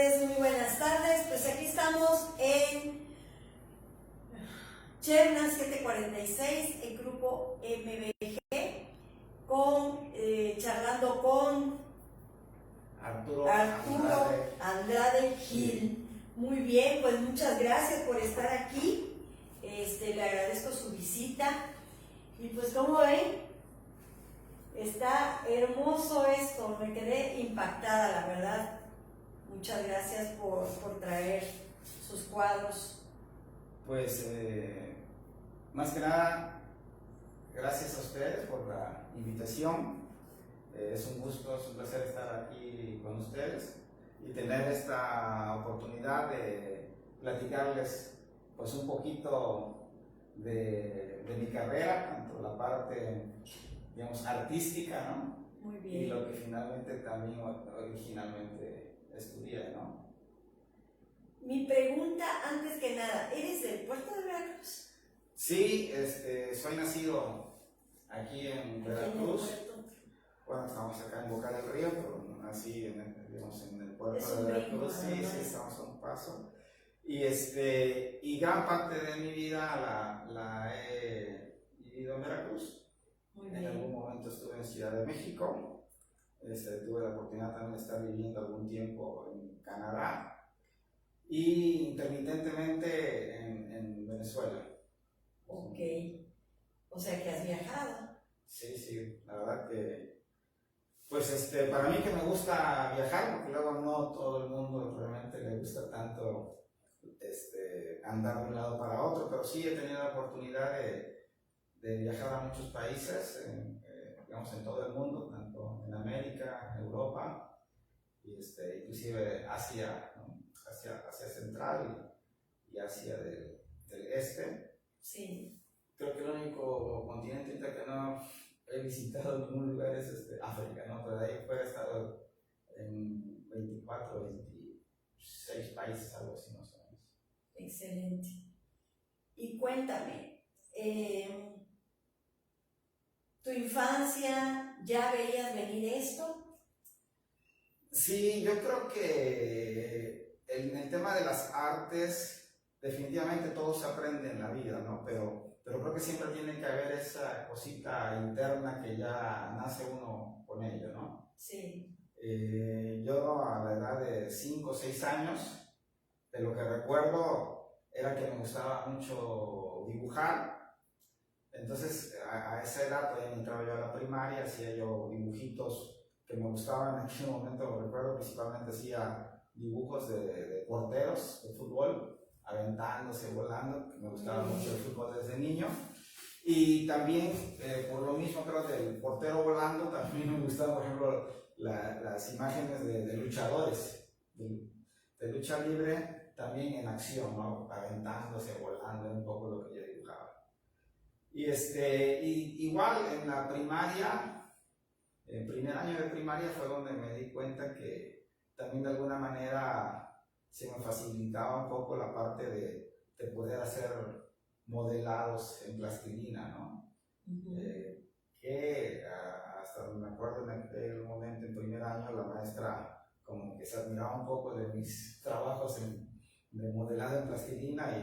tardes, muy buenas tardes. Pues aquí estamos en Cherna 746, el grupo MBG, charlando con Arturo Andrade Gil. Muy bien, pues muchas gracias por estar aquí. Le agradezco su visita. Y pues como ven, está hermoso esto, me quedé impactada, la verdad. Muchas gracias por traer sus cuadros. Pues, más que nada, gracias a ustedes por la invitación. Es un gusto, es un placer estar aquí con ustedes y tener esta oportunidad de platicarles pues un poquito de mi carrera, tanto la parte, digamos, artística, ¿no? Muy bien. Y lo que finalmente también originalmente estudié, ¿no? Mi pregunta, antes que nada, ¿eres del puerto de Veracruz? Sí, soy nacido aquí en Veracruz. Bueno, estamos acá en Boca del Río, pero nací en el puerto de Veracruz. Sí, estamos a un paso. Y gran parte de mi vida la he vivido en Veracruz. Muy bien. En algún momento estuve en Ciudad de México. Tuve la oportunidad también de estar viviendo algún tiempo en Canadá y intermitentemente en Venezuela. Ok, o sea que has viajado. Sí, la verdad que, pues para mí que me gusta viajar, porque luego no todo el mundo realmente le gusta tanto andar de un lado para otro, pero sí he tenido la oportunidad de viajar a muchos países, digamos en todo el mundo, tanto en América, Europa, y inclusive Asia, ¿no? Asia Central y Asia del Este. Sí. Creo que el único continente que no he visitado en ningún lugar es África, ¿no? Pero de ahí fuera he estado en 24, 26 países, algo así más o menos. Excelente. Y cuéntame, ¿tu infancia ya veías venir esto? Sí, yo creo que en el tema de las artes, definitivamente todo se aprende en la vida, ¿no? Pero creo que siempre tiene que haber esa cosita interna que ya nace uno con ello, ¿no? Sí. Yo a la edad de 5 o 6 años, de lo que recuerdo era que me gustaba mucho dibujar. Entonces a esa edad todavía entraba yo a la primaria, hacía yo dibujitos que me gustaban en aquel momento, lo recuerdo, principalmente hacía dibujos de porteros de fútbol, aventándose, volando, que me gustaba mucho el fútbol desde niño. Y también, por lo mismo creo del portero volando, también me gustaban, por ejemplo, las imágenes de luchadores, de lucha libre, también en acción, ¿no? Aventándose, volando, un poco lo que yo dibujaba. Y igual en la primaria, el primer año de primaria fue donde me di cuenta que también de alguna manera se me facilitaba un poco la parte de poder hacer modelados en plastilina, ¿no? Uh-huh. Que hasta me acuerdo en aquel momento, en primer año, la maestra como que se admiraba un poco de mis trabajos de modelado en plastilina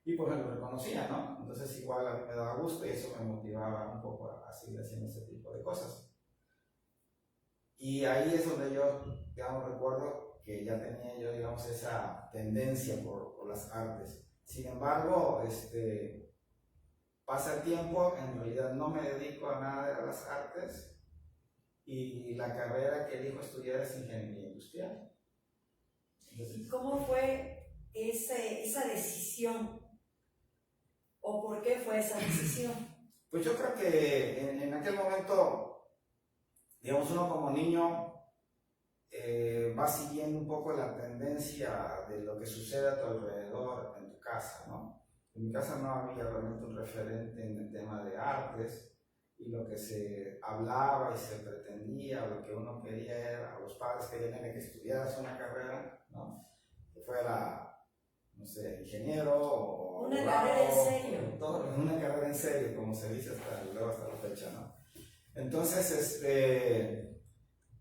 y pues me lo reconocía, ¿no? Entonces igual a mí me daba gusto y eso me motivaba un poco a seguir haciendo ese tipo de cosas. Y ahí es donde yo, digamos, recuerdo que ya tenía yo, digamos, esa tendencia por las artes. Sin embargo, pasa el tiempo, en realidad no me dedico a nada de las artes y la carrera que elijo estudiar es ingeniería industrial. Entonces, ¿y cómo fue esa decisión? ¿O por qué fue esa decisión? Pues yo creo que en aquel momento, digamos, uno como niño va siguiendo un poco la tendencia de lo que sucede a tu alrededor en tu casa, ¿no? En mi casa no había realmente un referente en el tema de artes y lo que se hablaba y se pretendía, o lo que uno quería era, los padres querían que estudiaras una carrera, ¿no? Que fuera, no sé, ingeniero o una carrera en serio. Una carrera en serio, como se dice hasta la fecha, ¿no? Entonces,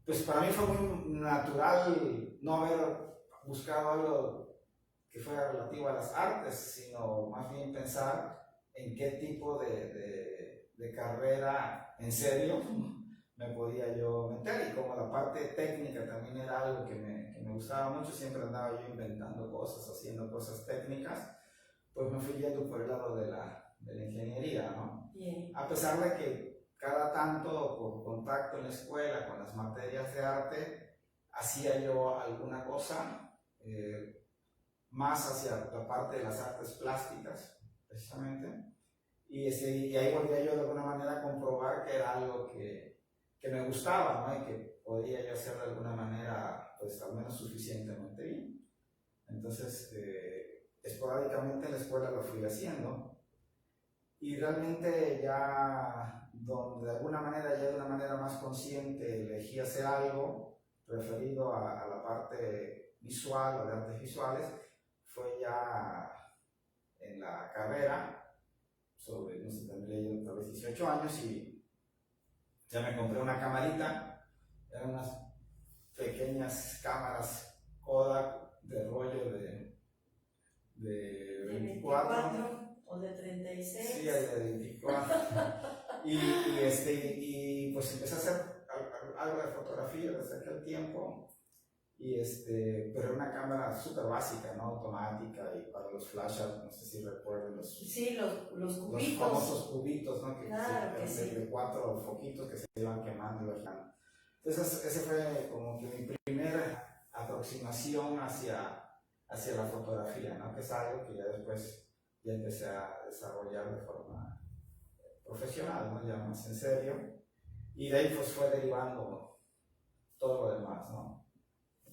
pues para mí fue muy natural no haber buscado algo que fuera relativo a las artes, sino más bien pensar en qué tipo de carrera en serio me podía yo meter, y como la parte técnica también era algo que me gustaba mucho, siempre andaba yo inventando cosas, haciendo cosas técnicas, pues me fui yendo por el lado de la ingeniería, ¿no? Bien. A pesar de que cada tanto, por contacto en la escuela con las materias de arte, hacía yo alguna cosa más hacia la parte de las artes plásticas, precisamente, y ahí volvía yo de alguna manera a comprobar que era algo que me gustaba, ¿no? Y que podía yo hacer de alguna manera, pues al menos suficientemente bien. Entonces, esporádicamente en la escuela lo fui haciendo, y realmente ya donde de alguna manera, ya de una manera más consciente, elegí hacer algo referido a la parte visual o de artes visuales, fue ya en la carrera, sobre, no sé, tendría yo tal vez 18 años, y ya me compré una camarita, eran unas pequeñas cámaras Kodak de rollo de 24 o de 36. Sí, de 24. y pues empecé a hacer algo de fotografía desde aquel tiempo, pero era una cámara súper básica, ¿no? Automática, y para los flashes, no sé si recuerdan los cubitos. Los famosos cubitos, ¿no? Claro que sí. De 4 foquitos que se iban quemando y bajando. Entonces, ese fue como que mi primera aproximación hacia la fotografía, ¿no? Que es algo que ya después ya empecé a desarrollar de forma profesional, ¿no? Ya más en serio. Y de ahí pues fue derivando todo lo demás, ¿no?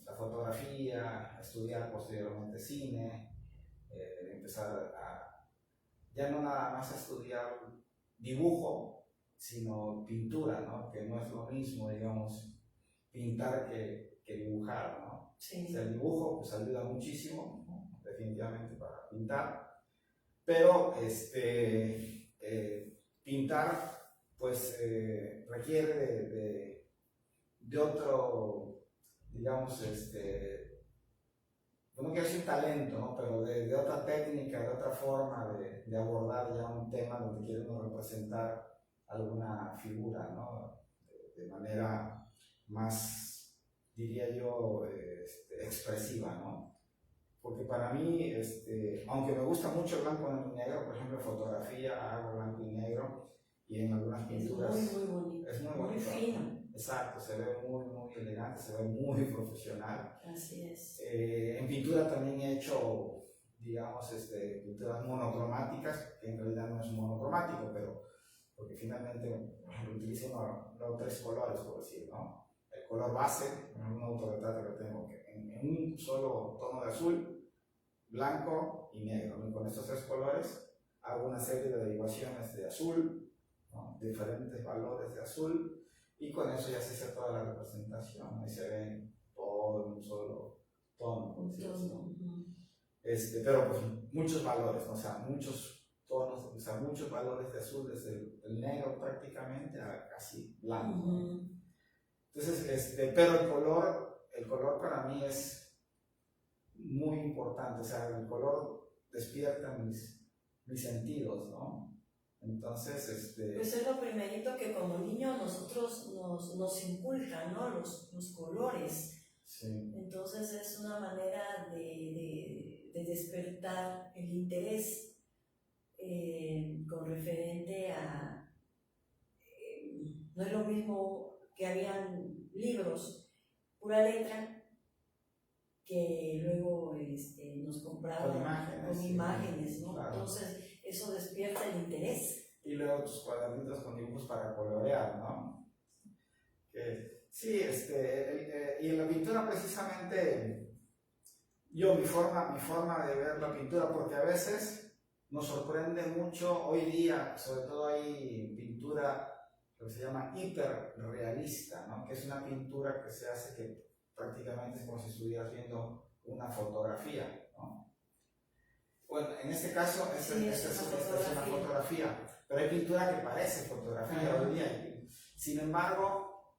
La fotografía, estudiar posteriormente cine, empezar ya no nada más a estudiar dibujo, sino pintura, ¿no? Que no es lo mismo, digamos, pintar que dibujar, ¿no? Sí. O sea, el dibujo pues ayuda muchísimo, ¿no? Definitivamente para pintar, pero pintar pues requiere de otro, digamos, no quiero decir talento, ¿no? Pero de otra técnica, de otra forma de abordar ya un tema donde queremos representar alguna figura, ¿no? De manera más, diría yo, expresiva, ¿no? Porque para mí, aunque me gusta mucho el blanco y negro, por ejemplo, en fotografía hago blanco y negro, y en algunas pinturas es muy bonito, es muy bonito, muy fino. Exacto, se ve muy elegante, se ve muy profesional. Así es. En pintura también he hecho, digamos, pinturas monocromáticas, que en realidad no es monocromático, pero porque finalmente utilizo no 3 colores, por decir, ¿no? El color base, en un autorretrato que tengo, que en un solo tono de azul, blanco y negro, ¿no? Y con estos 3 colores hago una serie de derivaciones de azul, ¿no? Diferentes valores de azul, y con eso ya se hace toda la representación, ¿no? Y se ve todo en un solo tono. Pero pues muchos valores, ¿no? O sea, muchos tonos, o sea, muchos valores de azul, desde el negro prácticamente a casi blanco, ¿no? Entonces, pero el color para mí es muy importante, o sea, el color despierta mis sentidos, ¿no? Entonces, pues es lo primerito que como niño nosotros nos inculcan, ¿no? Los colores. Sí. Entonces es una manera de despertar el interés con referente a... no es lo mismo que habían libros, pura letra, que luego nos compraban con imágenes, ¿no? Claro. Entonces eso despierta el interés. Y luego tus cuadernitos con dibujos para colorear, ¿no? Sí, y en la pintura precisamente, mi forma de ver la pintura, porque a veces nos sorprende mucho hoy día, sobre todo hay pintura que se llama hiperrealista, ¿no? Que es una pintura que se hace que prácticamente es como si estuvieras viendo una fotografía, ¿no? Bueno, en este caso es una fotografía, pero hay pintura que parece fotografía hoy día. Sin embargo,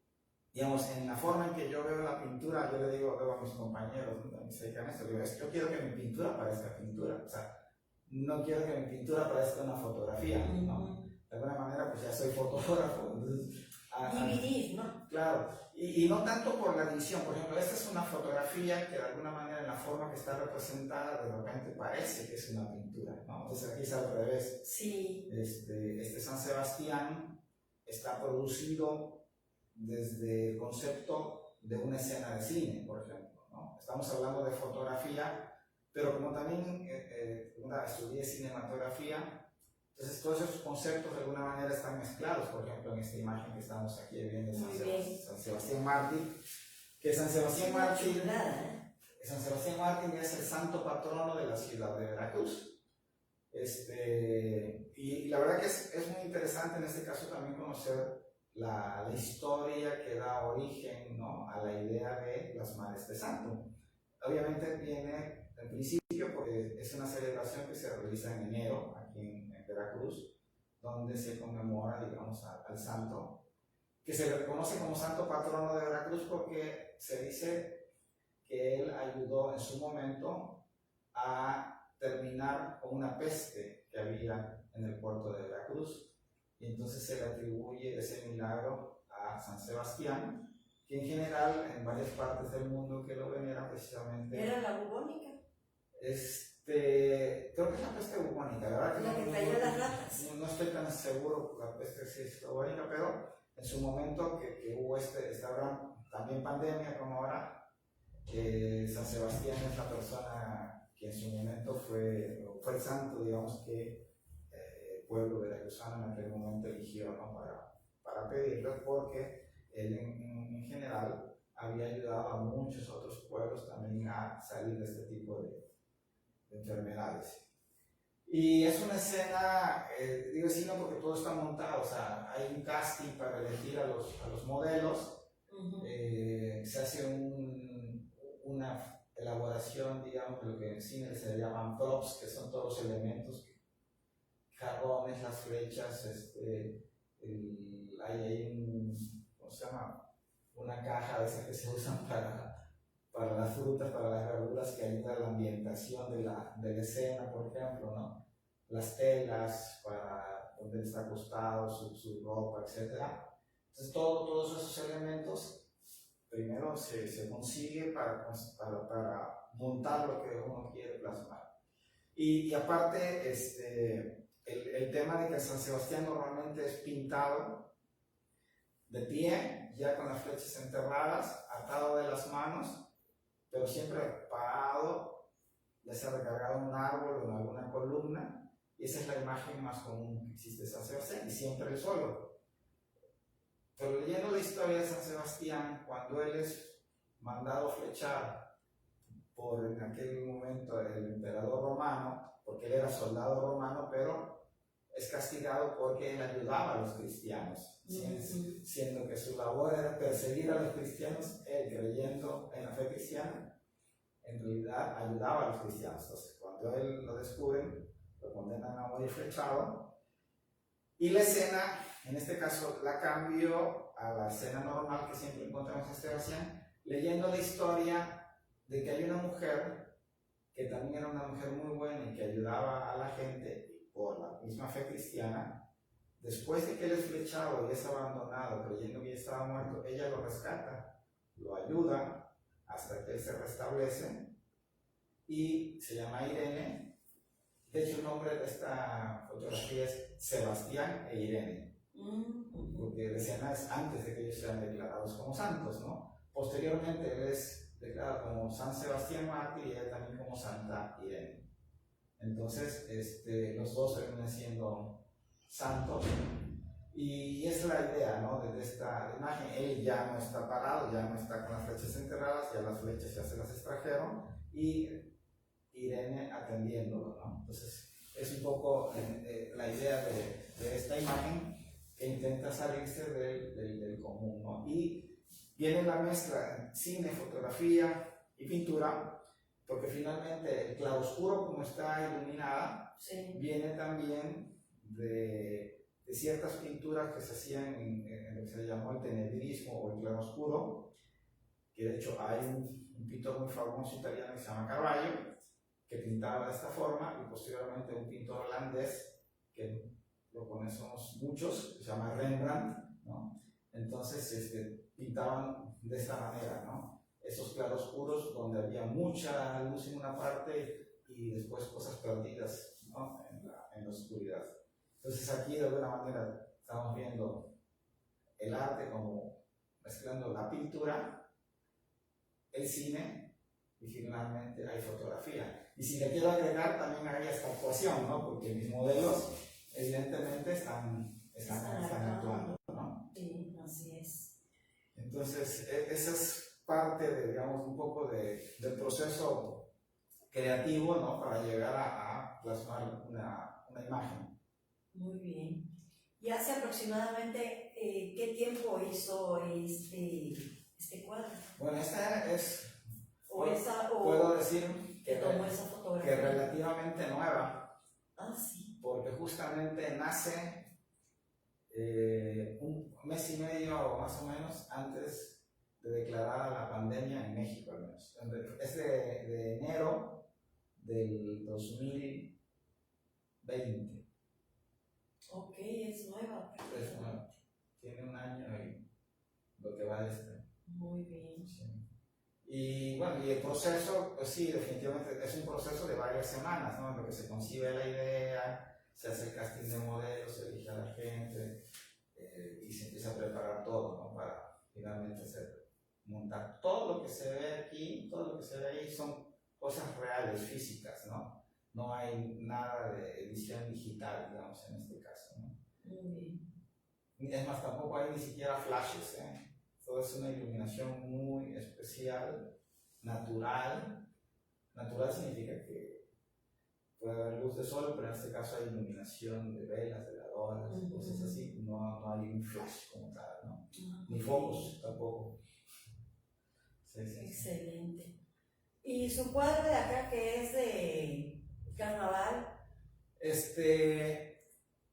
digamos, en la forma en que yo veo la pintura, yo le digo, veo a mis compañeros, ¿no? También se dedican a esto, digo, yo quiero que mi pintura parezca pintura, o sea, no quiero que mi pintura parezca una fotografía, ¿no? De alguna manera, pues ya soy fotógrafo, entonces... Dividir, ¿no? Claro, y no tanto por la división, por ejemplo, esta es una fotografía que de alguna manera en la forma que está representada de repente parece que es una pintura, ¿no? Entonces aquí es al revés. Sí. Este San Sebastián está producido desde el concepto de una escena de cine, por ejemplo, ¿no? Estamos hablando de fotografía, pero como también estudié cinematografía, entonces todos esos conceptos de alguna manera están mezclados, por ejemplo, en esta imagen que estamos aquí viendo de San Sebastián Mártir, que San Sebastián Mártir, San Sebastián Mártir es el santo patrono de la ciudad de Veracruz. Y la verdad que es muy interesante en este caso también conocer la historia que da origen, ¿no?, a la idea de las Mares de Santo. Obviamente viene en principio porque es una celebración que se realiza en enero aquí en Veracruz, donde se conmemora, digamos, al santo, que se le reconoce como santo patrono de Veracruz porque se dice que él ayudó en su momento a terminar con una peste que había en el puerto de Veracruz, y entonces se le atribuye ese milagro a San Sebastián, que en general en varias partes del mundo que lo veneran precisamente... ¿Era la bubónica? Creo que es la peste bubónica, la verdad que la que traía las ratas. No estoy tan seguro la peste si es bubónica, pero en su momento que hubo esta gran también pandemia como ahora, San Sebastián es la persona que en su momento fue el santo, digamos, que el pueblo veracruzano en aquel momento eligió, ¿no?, para pedirlo, porque él en general había ayudado a muchos otros pueblos también a salir de este tipo de enfermedades. Y es una escena, digo sí, no, porque todo está montado, o sea, hay un casting para elegir a los modelos, se hace una elaboración, digamos, de lo que en cine se llaman props, que son todos los elementos, jarrones, las flechas, hay ahí ¿cómo se llama?, una caja de esas que se usan para las frutas, para las verduras, que ayuda a la ambientación de la escena, por ejemplo, ¿no? Las telas para donde él está acostado, su ropa, etc. Entonces todos esos elementos primero se consigue para montar lo que uno quiere plasmar. Y aparte, el tema de que San Sebastián normalmente es pintado de pie, ya con las flechas enterradas, atado de las manos, pero siempre parado, ya sea recargado en un árbol o en alguna columna, y esa es la imagen más común que existe de San Sebastián, y siempre el solo. Pero leyendo la historia de San Sebastián, cuando él es mandado flechar por en aquel momento el emperador romano, porque él era soldado romano, pero es castigado porque él ayudaba a los cristianos, siendo que su labor era perseguir a los cristianos, él creyendo en la fe cristiana, en realidad ayudaba a los cristianos. Entonces, cuando él lo descubren, lo condenan a morir flechado, y la escena, en este caso, la cambio a la escena normal que siempre encontramos en Sebastián, leyendo la historia de que hay una mujer que también era una mujer muy buena y que ayudaba a la gente por la misma fe cristiana. Después de que él es flechado y es abandonado creyendo que ya estaba muerto, ella lo rescata, lo ayuda hasta que él se restablece, y se llama Irene. De hecho, el nombre de esta fotografía es Sebastián e Irene, porque la escena es antes de que ellos sean declarados como santos, ¿no? Posteriormente él es declarado como San Sebastián Mártir y ella también como Santa Irene. Entonces, los dos terminan siendo santos, y esa es la idea, ¿no?, de esta imagen. Él ya no está parado, ya no está con las flechas enterradas, ya las flechas ya se las extrajeron, y Irene atendiéndolo, ¿no? Entonces, es un poco la idea de esta imagen, que intenta salirse del común, ¿no? Y viene la mezcla cine, fotografía y pintura, porque finalmente el claroscuro, como está iluminada, viene también de de ciertas pinturas que se hacían en lo que se llamó el tenebrismo o el claroscuro, que de hecho hay un pintor muy famoso italiano que se llama Caravaggio, que pintaba de esta forma, y posteriormente un pintor holandés, que lo conocemos muchos, que se llama Rembrandt, ¿no? Entonces pintaban de esta manera, ¿no? Esos claroscuros donde había mucha luz en una parte y después cosas perdidas, ¿no? en la oscuridad. Entonces aquí de alguna manera estamos viendo el arte como mezclando la pintura, el cine y finalmente hay fotografía. Y si le quiero agregar, también hay esta actuación, ¿no? Porque mis modelos evidentemente están actuando, ¿no? Sí, así es. Entonces esa es parte de, digamos, un poco del proceso creativo, ¿no? Para llegar a plasmar una imagen. Muy bien. ¿Y hace aproximadamente qué tiempo hizo este cuadro? Bueno, esta es, puedo decir que tomó esa fotografía, que relativamente nueva. Ah, sí. Porque justamente nace un mes y medio más o menos antes de declarar la pandemia en México, al menos. Es de enero del 2020. Ok, es nueva. Es nueva. Tiene un año y lo que va de este. Muy bien. Sí. Y bueno, y el proceso, pues sí, definitivamente es un proceso de varias semanas, ¿no? En lo que se concibe la idea, se hace el casting de modelos, se elige a la gente y se empieza a preparar todo, ¿no? Para finalmente montar todo lo que se ve aquí, todo lo que se ve ahí son cosas reales, físicas, ¿no? No hay nada de edición digital, digamos, en este caso, ¿no? Muy bien. Es más, tampoco hay ni siquiera flashes, ¿eh? Todo es una iluminación muy especial, natural. Natural significa que puede haber luz de sol, pero en este caso hay iluminación de velas, de veladoras, cosas así. No hay un flash como tal, ¿no? Ni focos tampoco. Sí, sí. Excelente. ¿Y su cuadro de acá que es de carnaval?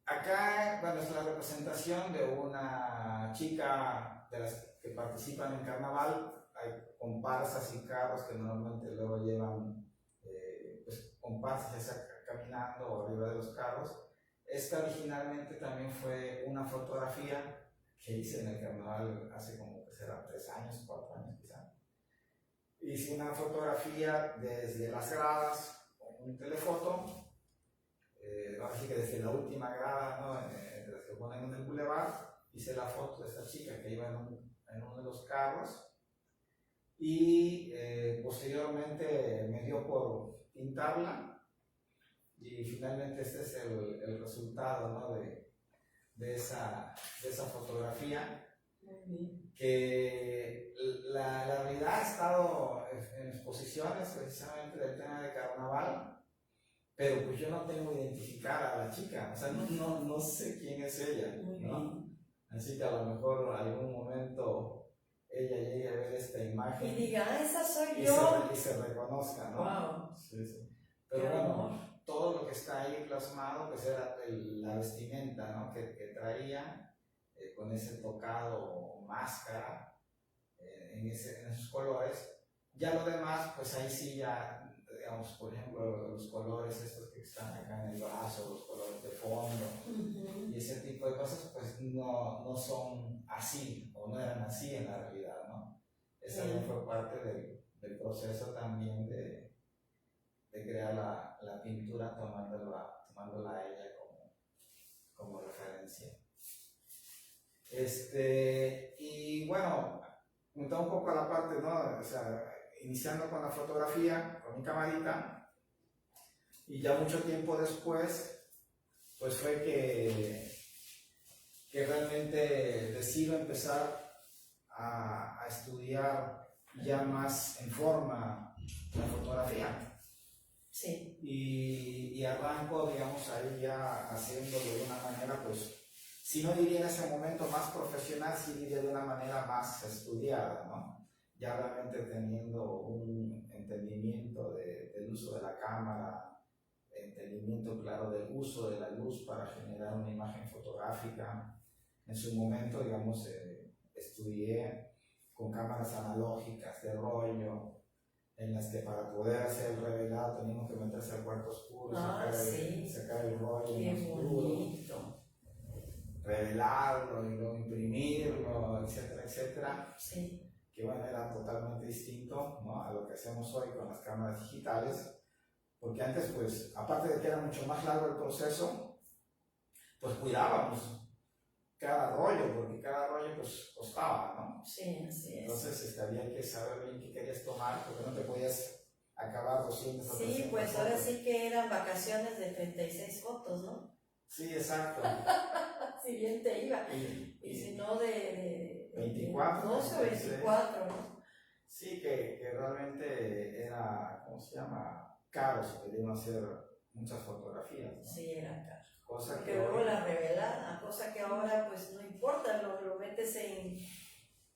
Acá, bueno, es la representación de una chica de las que participan en carnaval. Hay comparsas y carros que normalmente luego llevan pues, comparsas, ya sea caminando o arriba de los carros. Esta originalmente también fue una fotografía que hice en el carnaval hace como que será 3 años, 4 años quizá. Hice una fotografía desde las gradas con un telefoto. Así que desde la última grada, ¿no? De las que ponen en el boulevard, hice la foto de esta chica que iba en uno de los carros y posteriormente me dio por pintarla y finalmente este es el resultado, ¿no? de esa fotografía, que la realidad ha estado en exposiciones precisamente del tema de carnaval. Pero pues yo no tengo identificada a la chica, o sea, no sé quién es ella, ¿no? Así que a lo mejor en algún momento ella llegue a ver esta imagen y diga, esa soy yo. Y se reconozca, ¿no? Wow. Sí, sí. Pero bueno, todo lo que está ahí plasmado pues era la vestimenta, ¿no? que traía con ese tocado máscara en esos colores. Ya lo demás, pues ahí sí ya, digamos, por ejemplo, los colores estos que están acá en el brazo, los colores de fondo y ese tipo de cosas, pues no son así o no eran así en la realidad, ¿no? Esa ya fue parte del proceso también de crear la pintura tomándola a ella como referencia. Y bueno, un poco a la parte, ¿no? O sea, iniciando con la fotografía, con mi camarita, y ya mucho tiempo después, pues fue que realmente decido empezar a estudiar ya más en forma la fotografía. Sí. Y arranco, digamos, ahí ya haciéndolo de una manera, pues, si no diría en ese momento más profesional, sí diría de una manera más estudiada, ¿no? Ya realmente teniendo un entendimiento del uso de la cámara, entendimiento claro del uso de la luz para generar una imagen fotográfica. En su momento, digamos, estudié con cámaras analógicas de rollo, en las que para poder hacer el revelado teníamos que meterse al cuarto oscuro, sacar el rollo en oscuro, revelarlo y luego imprimirlo, etcétera, etcétera. Sí. Que bueno, era totalmente distinto, ¿no?, a lo que hacemos hoy con las cámaras digitales, porque antes, pues, aparte de que era mucho más largo el proceso, pues cuidábamos cada rollo, porque cada rollo pues costaba, ¿no? Sí, así es. Entonces había que saber bien qué querías tomar, porque no te podías acabar 200 o 300 Sí, pues fotos. ahora sí que eran vacaciones de 36 fotos, ¿no? Sí, exacto. Si bien te iba. Y si no de 24. 12 o 24, ¿no? Sí, que realmente era, ¿cómo se llama? Caro, se querían hacer muchas fotografías, ¿no? Sí, era caro. Cosa porque que luego hoy... la revelada, cosa que ahora pues no importa, lo metes en...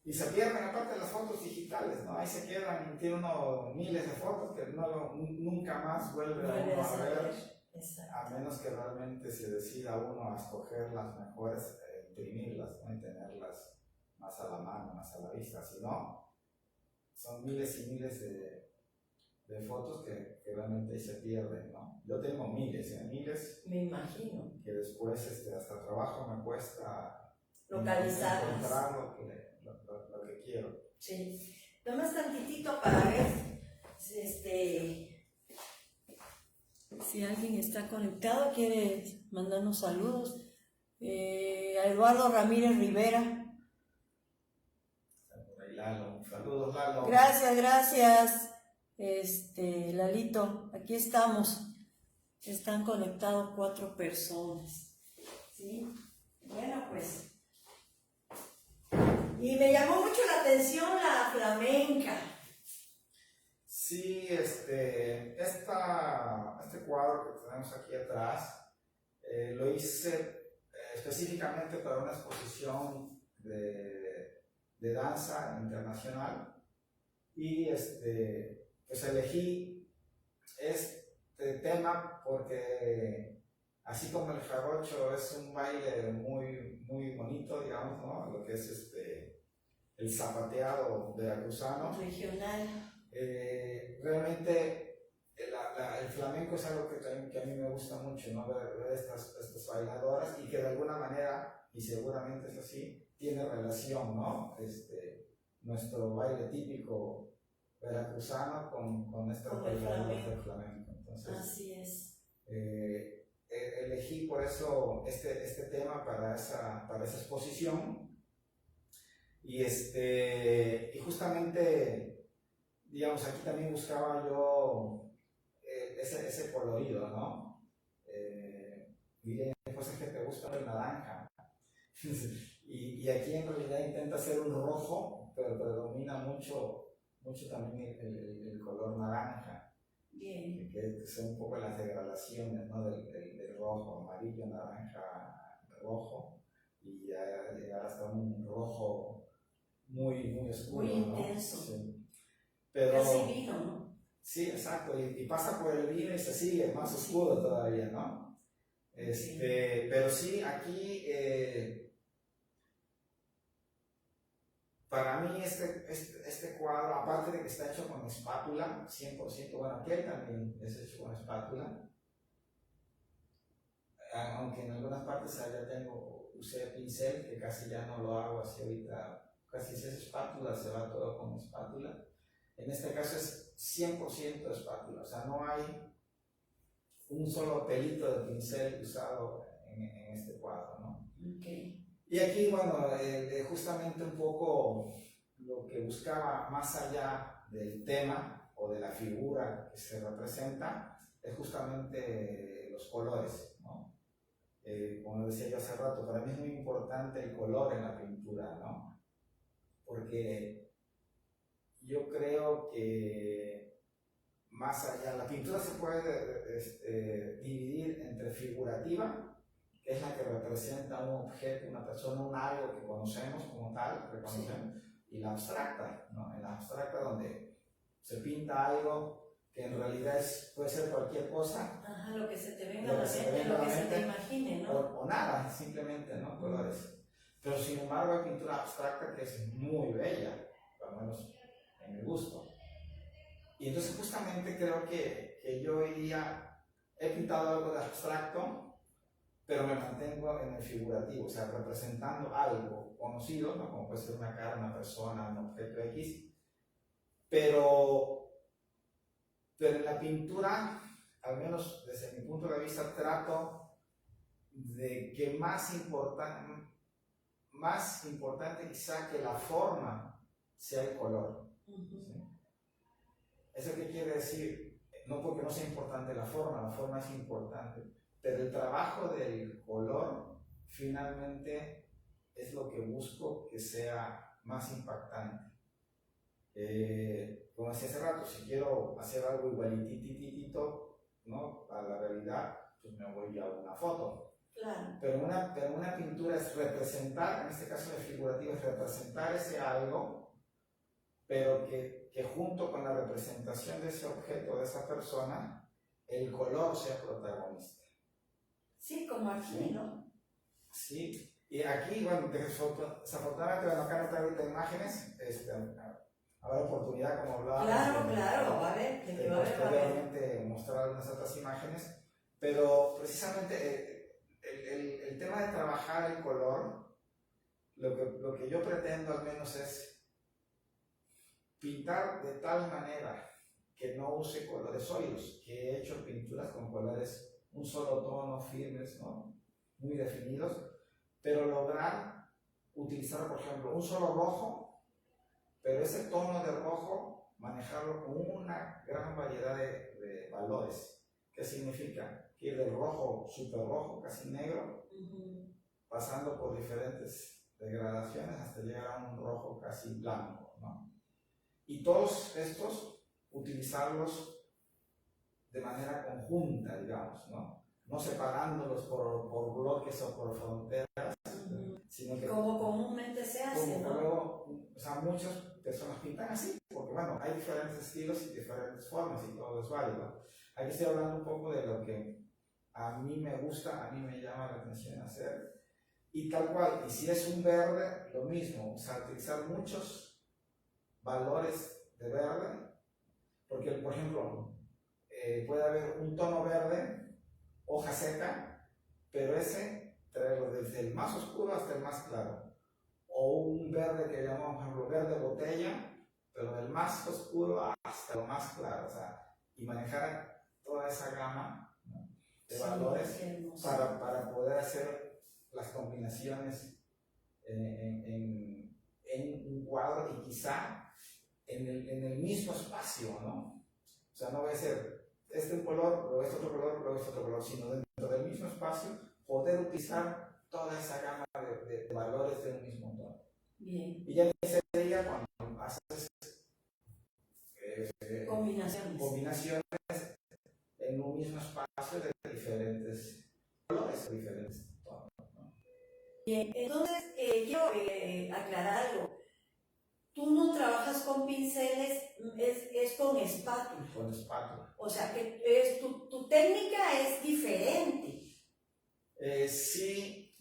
Y se pierden aparte las fotos digitales, ¿no? Ahí se quedan, tiene uno miles de fotos que nunca más vuelve a uno a ver. Exacto. A menos que realmente se decida uno a escoger las mejores, imprimirlas, ¿no?, y tenerlas más a la mano, más a la vista. Si no, son miles y miles de fotos que realmente se pierden, ¿no? Yo tengo miles, miles. Me imagino. Que después hasta trabajo me cuesta localizarlas. Encontrar lo que quiero. Sí. Nomás tantitito para ver si alguien está conectado, quiere mandarnos saludos. A Eduardo Ramírez Rivera. Saludos, Lalo. Gracias. Lalito, aquí estamos. Están conectados 4 personas. ¿Sí? Bueno, pues. Y me llamó mucho la atención la flamenca. Sí, este cuadro que tenemos aquí atrás lo hice específicamente para una exposición de danza internacional y pues elegí este tema porque así como el jarocho es un baile muy, muy bonito, digamos, ¿no?, lo que es el zapateado veracruzano regional. Realmente el flamenco es algo que a mí me gusta mucho, ¿no?, ver estas bailadoras y que de alguna manera, y seguramente es así, tiene relación, ¿no?, nuestro baile típico veracruzano con estas bailadoras del flamenco. Entonces, así es. Elegí por eso este tema para esa exposición y justamente, digamos, aquí también buscaba yo ese colorido, ¿no? Diría, pues es que te gusta el naranja. y aquí en realidad intenta hacer un rojo, pero predomina mucho también el color naranja. Bien. Que son un poco las degradaciones, ¿no?, del rojo, amarillo, naranja, rojo, y ya llegar hasta un rojo muy, muy oscuro, muy intenso, ¿no? Sí. Pero, casi vino, ¿no? Sí, exacto, y pasa por el vino y se sigue más oscuro todavía, ¿no? Pero sí, aquí para mí este cuadro, aparte de que está hecho con espátula, 100%, bueno, aquel también es hecho con espátula, aunque en algunas partes ya usé pincel, que casi ya no lo hago así ahorita, casi si es espátula, se va todo con espátula. En este caso es 100% espátula, o sea, no hay un solo pelito de pincel usado en este cuadro, ¿no? Okay. Y aquí, bueno, justamente un poco lo que buscaba más allá del tema o de la figura que se representa es justamente los colores, ¿no? Como decía yo hace rato, para mí es muy importante el color en la pintura, ¿no? Porque yo creo que más allá, la pintura se puede dividir entre figurativa, que es la que representa un objeto, una persona, un algo que conocemos como tal, reconocemos, y la abstracta, ¿no? En la abstracta donde se pinta algo que en realidad puede ser cualquier cosa. Ajá, lo que se te venga a la mente, lo que se te imagine, ¿no? O nada, simplemente, ¿no? Colores. Pero sin embargo hay pintura abstracta que es muy bella, al menos en mi gusto. Y entonces justamente creo que yo hoy día he pintado algo de abstracto, pero me mantengo en el figurativo, o sea, representando algo conocido, ¿no? Como puede ser una cara, una persona, un objeto X, pero en la pintura, al menos desde mi punto de vista, trato de que más importante quizá que la forma sea el color. ¿Sí? ¿Eso qué quiere decir? No porque no sea importante la forma es importante, pero el trabajo del color finalmente es lo que busco que sea más impactante. Como decía hace rato, si quiero hacer algo igualitititito, ¿no?, a la realidad, pues me voy a una foto. Claro. Pero una pintura es representar, en este caso de figurativo, es representar ese algo, pero que junto con la representación de ese objeto, de esa persona, el color sea protagonista. Sí, como aquí, ¿sí? ¿No? Sí, y aquí, bueno, desafortunadamente, bueno, acá no traigo imágenes, habrá oportunidad, como hablaba. Claro, va a haber, posteriormente mostrar algunas otras imágenes, pero precisamente el tema de trabajar el color, lo que yo pretendo al menos es pintar de tal manera que no use colores sólidos, que he hecho pinturas con colores un solo tono, firmes, ¿no?, muy definidos, pero lograr utilizar, por ejemplo, un solo rojo, pero ese tono de rojo manejarlo con una gran variedad de valores. ¿Qué significa? Que ir del rojo súper rojo, casi negro, pasando por diferentes degradaciones hasta llegar a un rojo casi blanco, ¿no? Y todos estos utilizarlos de manera conjunta, digamos, ¿no? No separándolos por bloques o por fronteras, sino que como comúnmente se hace, ¿no? Luego, o sea, muchas personas pintan así, porque bueno, hay diferentes estilos y diferentes formas y todo es válido. Aquí estoy hablando un poco de lo que a mí me gusta, a mí me llama la atención hacer, y tal cual, y si es un verde, lo mismo, o sea, utilizar muchos valores de verde, porque por ejemplo, puede haber un tono verde, hoja seca, pero ese traerlo desde el más oscuro hasta el más claro, o un verde que llamamos, por ejemplo, verde botella, pero del más oscuro hasta lo más claro, o sea, y manejar toda esa gama, ¿no?, de valores para poder hacer las combinaciones en un cuadro y quizá en el mismo espacio, ¿no? O sea, no va a ser un color, luego otro color, luego otro color, sino dentro del mismo espacio poder utilizar toda esa gama de valores de un mismo tono. Bien. Y ya sería cuando haces combinaciones en un mismo espacio de diferentes colores, diferentes tonos, ¿no? Bien, entonces quiero aclarar algo. Tú no trabajas con pinceles, es con espátula. Con espátula. O sea que tu técnica es diferente. Sí,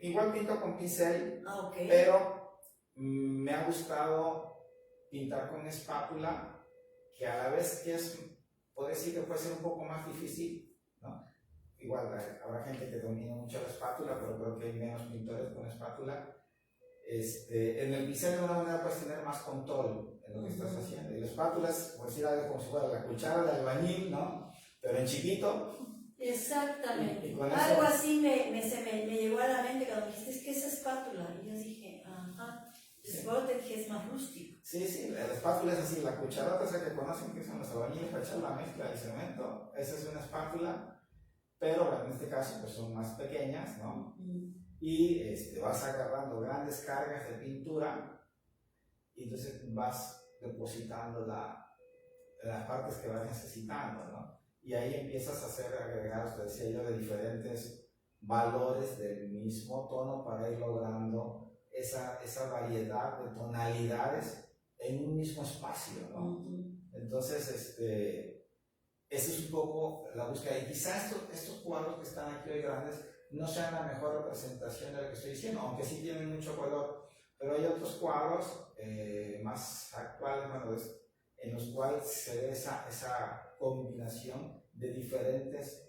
igual pinto con pincel, Okay. pero me ha gustado pintar con espátula, que a la vez que puedo decir que puede ser un poco más difícil, ¿no? Igual habrá gente que domina mucho la espátula, pero creo que hay menos pintores con espátula. En el pincel de una manera puedes tener más control en lo que estás haciendo. Y la espátula es, por decir algo, como si fuera la cuchara de albañil, ¿no?, pero en chiquito. Exactamente. Y con algo eso, así me llegó a la mente cuando me dijiste, es que es espátula. Y yo dije, ajá. Después te dije, es más rústico. Sí, la espátula es así, la cucharota esa que conocen que son los albañiles para echar la mezcla de cemento, esa es una espátula, pero en este caso pues son más pequeñas, ¿no? Y vas agarrando grandes cargas de pintura y entonces vas depositando las partes que vas necesitando, ¿no? Y ahí empiezas a hacer agregados, te decía yo, de diferentes valores del mismo tono para ir logrando esa variedad de tonalidades en un mismo espacio, ¿no? Entonces, esa es un poco la búsqueda. Y quizás estos cuadros que están aquí hoy grandes no sean la mejor representación de lo que estoy diciendo, aunque sí tienen mucho color. Pero hay otros cuadros más actuales, bueno, en los cuales se ve esa combinación de diferentes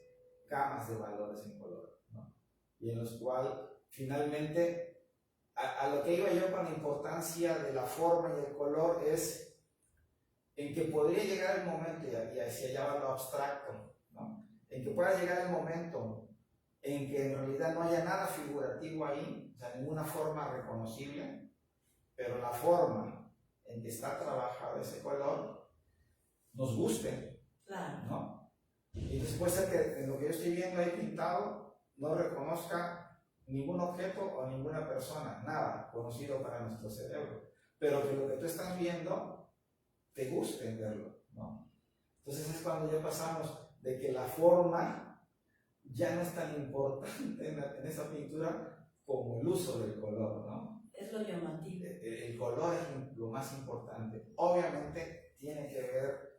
gamas de valores en color, ¿no? Y en los cuales finalmente a lo que iba yo con la importancia de la forma y el color es en que podría llegar el momento, y hacia allá va lo abstracto, ¿no? En que pueda llegar el momento en que en realidad no haya nada figurativo ahí, o sea, ninguna forma reconocible, pero la forma en que está trabajado ese color nos guste, claro, ¿no? Y después de que en lo que yo estoy viendo ahí pintado no reconozca ningún objeto o ninguna persona, nada conocido para nuestro cerebro, pero que lo que tú estás viendo te guste verlo, ¿no? Entonces es cuando ya pasamos de que la forma ya no es tan importante en esa pintura como el uso del color, ¿no? Es lo llamativo. El color es lo más importante. Obviamente tiene que ver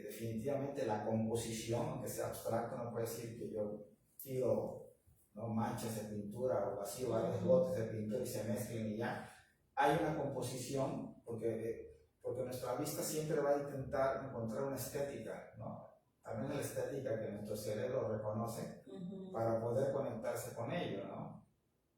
definitivamente la composición, aunque sea abstracto, no puede decir que yo tiro, ¿no?, manchas de pintura o vacío varios botes de pintura y se mezclen y ya. Hay una composición porque nuestra vista siempre va a intentar encontrar una estética, ¿no? También la estética que nuestro cerebro reconoce para poder conectarse con ello, ¿no?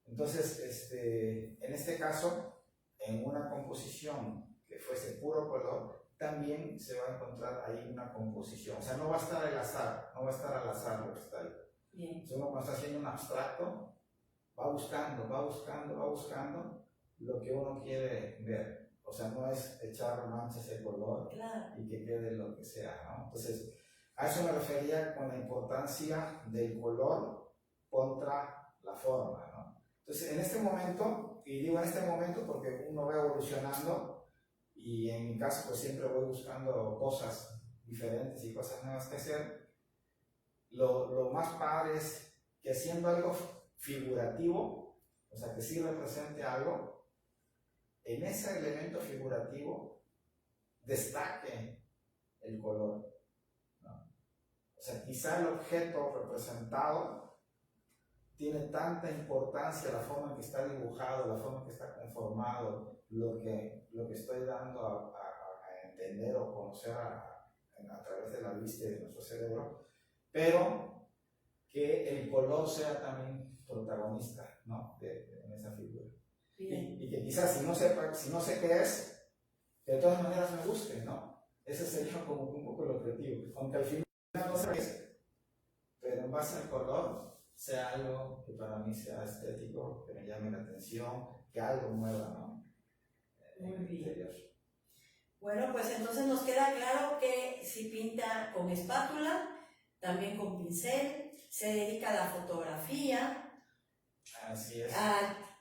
Entonces, en este caso, en una composición que fuese puro color, también se va a encontrar ahí una composición. O sea, no va a estar al azar, no va a estar al azar lo que está ahí. Bien. Entonces, uno cuando está haciendo un abstracto, va buscando lo que uno quiere ver. O sea, no es echar manchas de color, claro, y que quede lo que sea, ¿no? Entonces, a eso me refería con la importancia del color contra la forma, ¿no? Entonces, en este momento, y digo en este momento porque uno va evolucionando, y en mi caso pues siempre voy buscando cosas diferentes y cosas nuevas que hacer, lo más padre es que haciendo algo figurativo, o sea, que sí represente algo, en ese elemento figurativo destaque el color, ¿no? O sea, quizá el objeto representado tiene tanta importancia, la forma en que está dibujado, la forma en que está conformado, lo que estoy dando a entender o conocer a través de la vista y de nuestro cerebro, pero que el color sea también protagonista, ¿no?, en esa figura. Y que quizás si no sé qué es, de todas maneras me guste, ¿no? Ese sería como un poco el objetivo. Aunque al final no sé qué es, pero en base al color sea algo que para mí sea estético, que me llame la atención, que algo mueva, ¿no? Muy bien. Bueno, pues entonces nos queda claro que si pinta con espátula, también con pincel, se dedica a la fotografía. Así es.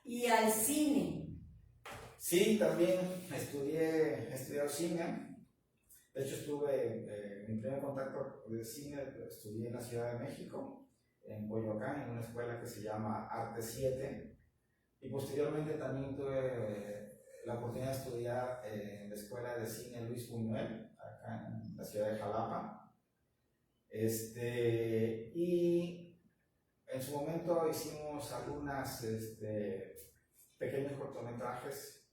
Y al cine. Sí, también he estudiado cine. De hecho, mi primer contacto de cine lo estudié en la Ciudad de México, en Coyoacán, en una escuela que se llama Arte 7. Y posteriormente también tuve la oportunidad de estudiar en la Escuela de Cine Luis Buñuel, acá en la ciudad de Jalapa. Y en su momento hicimos algunas pequeños cortometrajes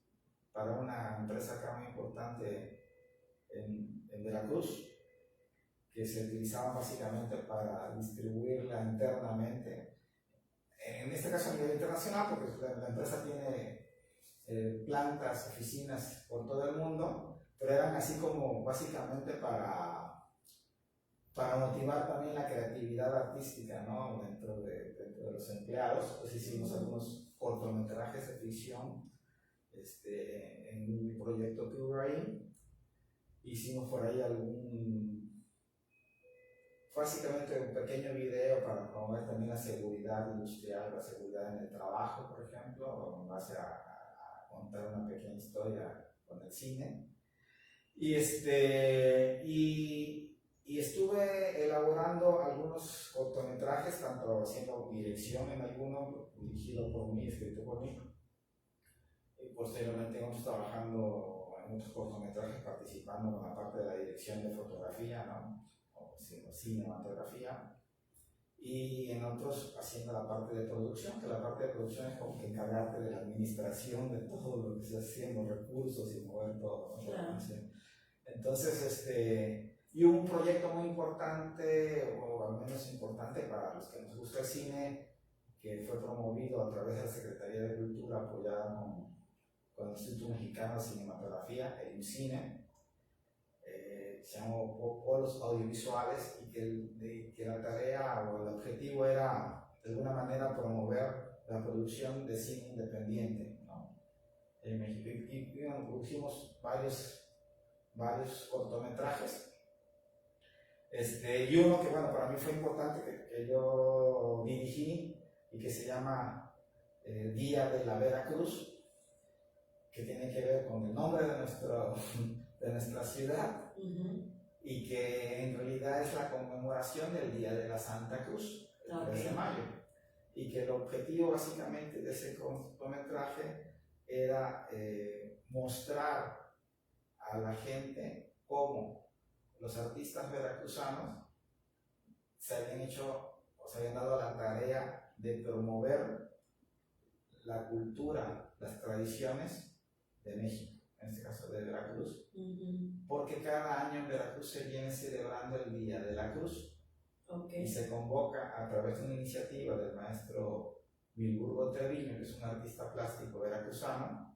para una empresa acá muy importante en Veracruz, que se utilizaban básicamente para distribuirla internamente. En este caso a nivel internacional, porque la empresa tiene plantas, oficinas por todo el mundo, pero eran así como básicamente para motivar también la creatividad artística, ¿no?, dentro de los empleados. Entonces hicimos algunos cortometrajes de ficción en un proyecto que hubo ahí. Hicimos por ahí básicamente un pequeño video para promover también la seguridad industrial, la seguridad en el trabajo, por ejemplo, en base a contar una pequeña historia con el cine. Y estuve elaborando algunos cortometrajes, tanto haciendo dirección en alguno, dirigido por mí, escrito por mí. Y posteriormente vamos trabajando en otros cortometrajes participando con la parte de la dirección de fotografía, ¿no? O cinematografía, y en otros haciendo la parte de producción, que la parte de producción es como que encargarte de la administración de todo lo que se hace, los recursos y mover todo, ¿no? Claro. Entonces, y un proyecto muy importante, o al menos importante para los que nos gusta el cine, que fue promovido a través de la Secretaría de Cultura, apoyada con el Instituto Mexicano de Cinematografía, el IMCINE, se llamó Polos Audiovisuales, y que la tarea o el objetivo era de alguna manera promover la producción de cine independiente, ¿no? En México. Y bueno, producimos varios cortometrajes. Y uno que, bueno, para mí fue importante, que yo dirigí y que se llama Día de la Veracruz, que tiene que ver con el nombre de nuestra ciudad, y que en realidad es la conmemoración del Día de la Santa Cruz, el 3 de mayo, y que el objetivo básicamente de ese cortometraje era mostrar a la gente cómo los artistas veracruzanos se habían dado la tarea de promover la cultura, las tradiciones de México, en este caso de Veracruz, porque cada año en Veracruz se viene celebrando el Día de la Cruz, y se convoca a través de una iniciativa del maestro Wilburgo Treviño, que es un artista plástico veracruzano,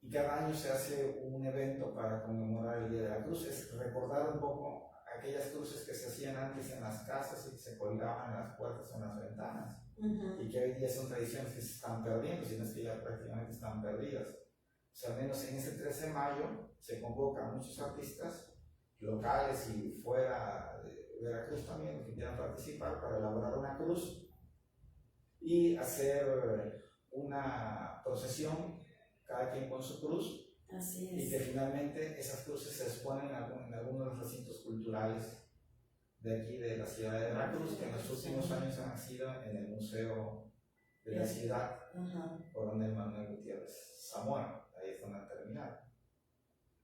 y cada año se hace un evento para conmemorar el Día de la Cruz. Es recordar un poco aquellas cruces que se hacían antes en las casas y que se colgaban en las puertas o en las ventanas, y que hoy día son tradiciones que se están perdiendo, si no es que ya prácticamente están perdidas. O sea, al menos en ese 13 de mayo se convoca a muchos artistas locales y fuera de Veracruz también que quieran participar para elaborar una cruz y hacer una procesión, cada quien con su cruz. Así es. Y que finalmente esas cruces se exponen en algunos de los recintos culturales de aquí de la ciudad de Veracruz, que en los últimos años han sido en el Museo de la Ciudad, Coronel Manuel Gutiérrez Zamora, ahí es donde han terminado.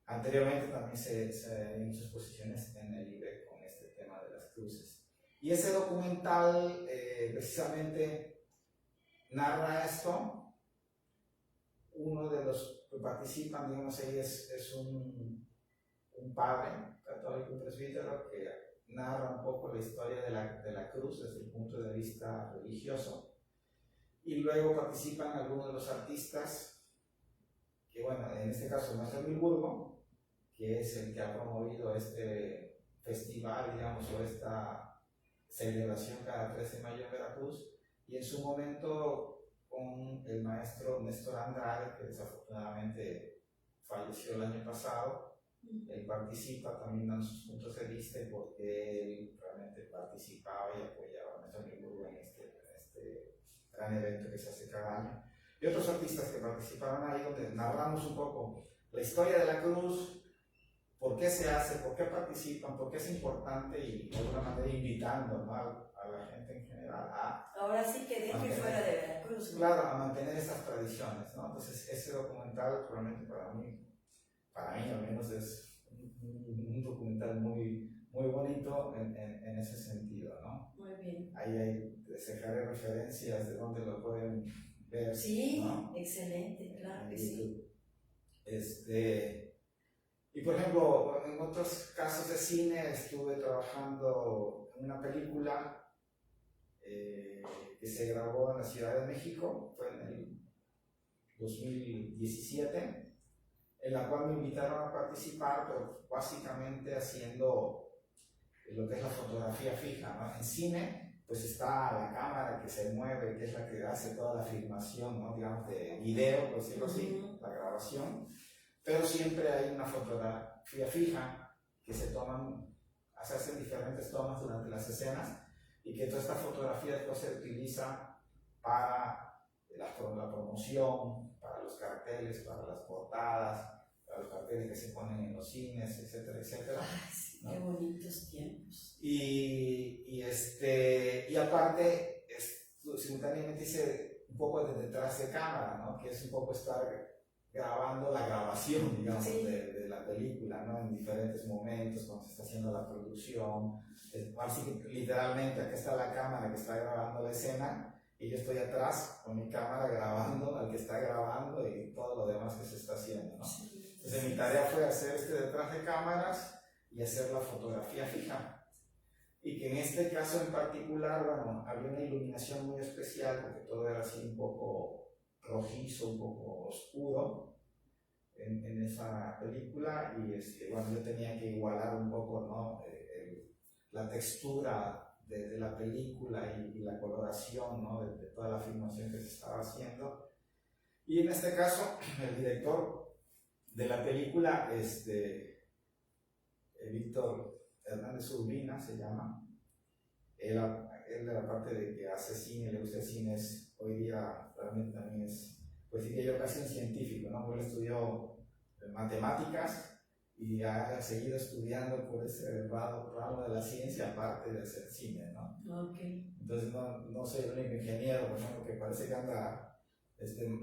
Anteriormente también se han hecho exposiciones en el IBEC con este tema de las cruces. Y ese documental precisamente narra esto. Uno de los que participan, digamos, ahí es un padre católico, un presbítero, que narra un poco la historia de la cruz desde el punto de vista religioso. Y luego participan algunos de los artistas, que bueno, en este caso el maestro Wilburgo, que es el que ha promovido este festival, digamos, o esta celebración cada 13 de mayo en Veracruz, y en su momento con el maestro Néstor Andrade, que desafortunadamente falleció el año pasado. Él participa también dando sus puntos de vista, porque él realmente participaba y apoyaba a nuestro Wilburgo en este gran evento que se hace cada año. Y otros artistas que participaron ahí, donde narramos un poco la historia de la cruz, por qué se hace, por qué participan, por qué es importante, y de alguna manera invitando, ¿no?, a la gente en general a... Ahora sí que dentro y fuera de Veracruz, ¿no? Claro, a mantener esas tradiciones, ¿no? Entonces ese documental realmente para mí al menos es un documental muy bonito en ese sentido, ¿no? Muy bien. Ahí les dejaré referencias de dónde lo pueden ver. Sí, ¿no? Excelente, claro que sí. Y por ejemplo, en otros casos de cine estuve trabajando en una película que se grabó en la Ciudad de México, fue en el 2017, en la cual me invitaron a participar, pero básicamente haciendo lo que es la fotografía fija, ¿no? En cine, pues está la cámara que se mueve, que es la que hace toda la filmación, ¿no?, digamos, de video, por decirlo así, la grabación, pero siempre hay una fotografía fija que se hacen diferentes tomas durante las escenas, y que toda esta fotografía después se utiliza para la promoción, para los carteles, para las portadas, para los carteles que se ponen en los cines, etcétera, etcétera. Ay, sí, ¿no? Qué bonitos tiempos. Y aparte, simultáneamente hice un poco de detrás de cámara, ¿no?, que es un poco estar grabando la grabación grabación, digamos, Sí. de la película, ¿no? En diferentes momentos, cuando se está haciendo la producción. Así que literalmente acá está la cámara que está grabando la escena y yo estoy atrás con mi cámara grabando al que está grabando y todo lo demás que se está haciendo, ¿no? Sí. Entonces mi tarea fue hacer detrás de cámaras y hacer la fotografía fija. Y que en este caso en particular, bueno, había una iluminación muy especial porque todo era así un poco rojizo, un poco oscuro en esa película y bueno, yo tenía que igualar un poco, ¿no? La textura de la película y la coloración, ¿no? de toda la filmación que se estaba haciendo. Y en este caso, el director de la película, Víctor Hernández Urbina se llama. Él de la parte de que hace cine, le gusta el cine, hoy día realmente también pues diría yo casi un científico, ¿no? Él estudió matemáticas y ha seguido estudiando por ese ramo de la ciencia aparte de hacer cine, ¿no? Okay. Entonces no soy el único ingeniero, por ejemplo, que parece que anda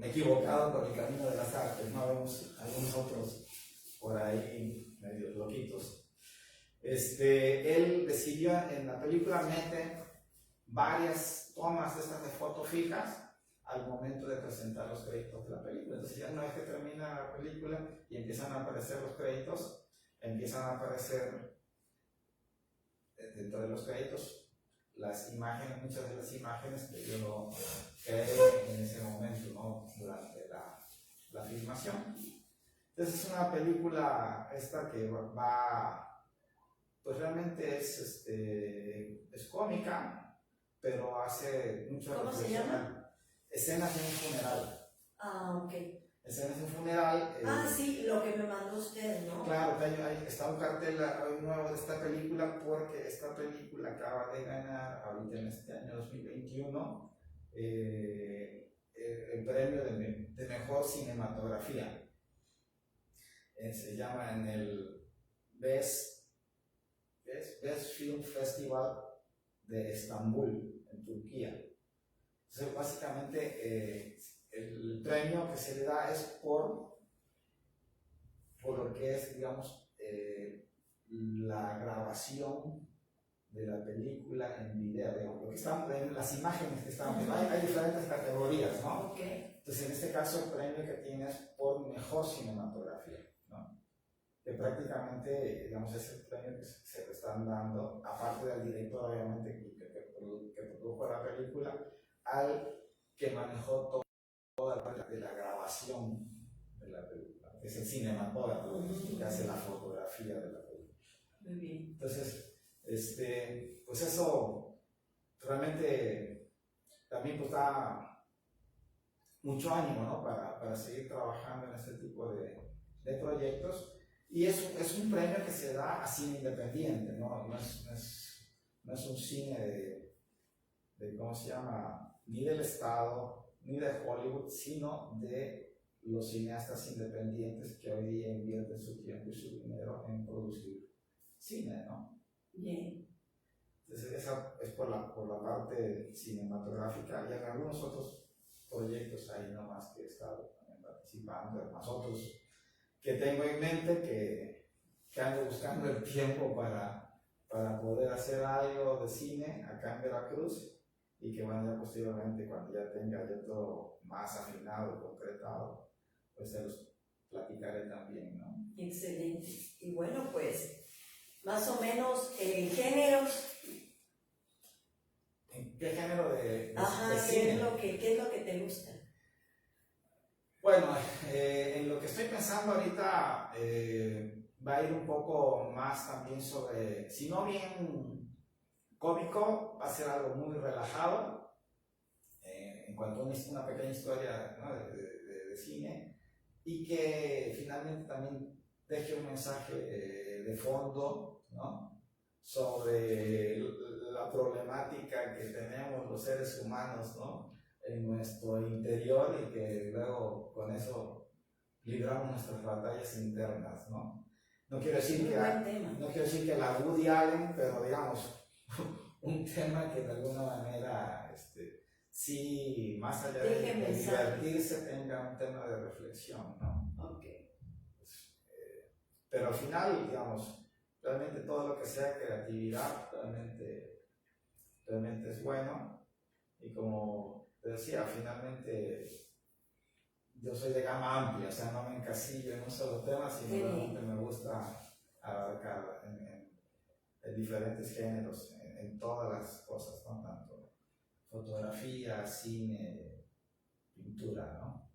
equivocado por el camino de las artes, ¿no? Vemos algunos otros por ahí medio loquitos. Él decidió en la película mete varias tomas de estas de foto fijas al momento de presentar los créditos de la película. Entonces ya una vez que termina la película y empiezan a aparecer los créditos, empiezan a aparecer dentro de los créditos las imágenes, muchas de las imágenes que yo creé en ese momento, ¿no? Durante la filmación. Entonces es una película esta que pues realmente es cómica, pero hace mucho ¿Cómo se reflexión. llama? Escenas de un funeral. Ah, ok. Escenas de un funeral. Sí, lo que me mandó usted, ¿no? Claro, ahí está un cartel nuevo de esta película porque esta película acaba de ganar ahorita en este año 2021 el premio de mejor cinematografía. Se llama en el Best Film Festival de Estambul, en Turquía. Entonces, básicamente, el premio que se le da es por lo que es, digamos, la grabación de la película en video, digamos, lo que están en las imágenes que están viendo. Hay diferentes categorías, ¿no? Okay. Entonces, en este caso, el premio que tienes por mejor cinematografía, ¿no? Que prácticamente, digamos, es el premio que se le están dando, aparte del director, obviamente, que produjo la película, al que manejó toda la parte de la grabación de la película, que es el cinematógrafo, que hace la fotografía de la película. Muy bien. Entonces, pues eso realmente también pues da mucho ánimo, ¿no? Para seguir trabajando en este tipo de proyectos. Y es un premio que se da a cine independiente, ¿no? No es un cine de ¿cómo se llama? Ni del Estado, ni de Hollywood, sino de los cineastas independientes que hoy día invierten su tiempo y su dinero en producir cine, ¿no? Bien. Entonces esa es por la parte cinematográfica y en algunos otros proyectos ahí nomás que he estado también participando, además otros que tengo en mente que ando buscando el tiempo para poder hacer algo de cine acá en Veracruz y que bueno, ya posteriormente cuando ya tenga ya todo más afinado, concretado, pues se los platicaré también, ¿no? Excelente. Y bueno, pues más o menos géneros. ¿En qué género de ¿Qué cine? es lo que te gusta? Bueno, en lo que estoy pensando ahorita va a ir un poco más también sobre, si no bien cómico, va a ser algo muy relajado en cuanto a una pequeña historia, ¿no? de cine y que finalmente también deje un mensaje de fondo, ¿no? Sobre la problemática que tenemos los seres humanos, ¿no? En nuestro interior y que luego con eso libramos nuestras batallas internas, ¿no? No quiero decir que la Woody Allen, pero digamos un tema que de alguna manera sí, más allá de divertirse, tenga un tema de reflexión, ¿no? Ok. Pero al final, digamos, realmente todo lo que sea creatividad realmente es bueno. Y como te decía, finalmente yo soy de gama amplia, o sea, no me encasillo en un solo tema, sino realmente me gusta abarcar en diferentes géneros, en todas las cosas, ¿no? Tanto fotografía, cine, pintura, ¿no?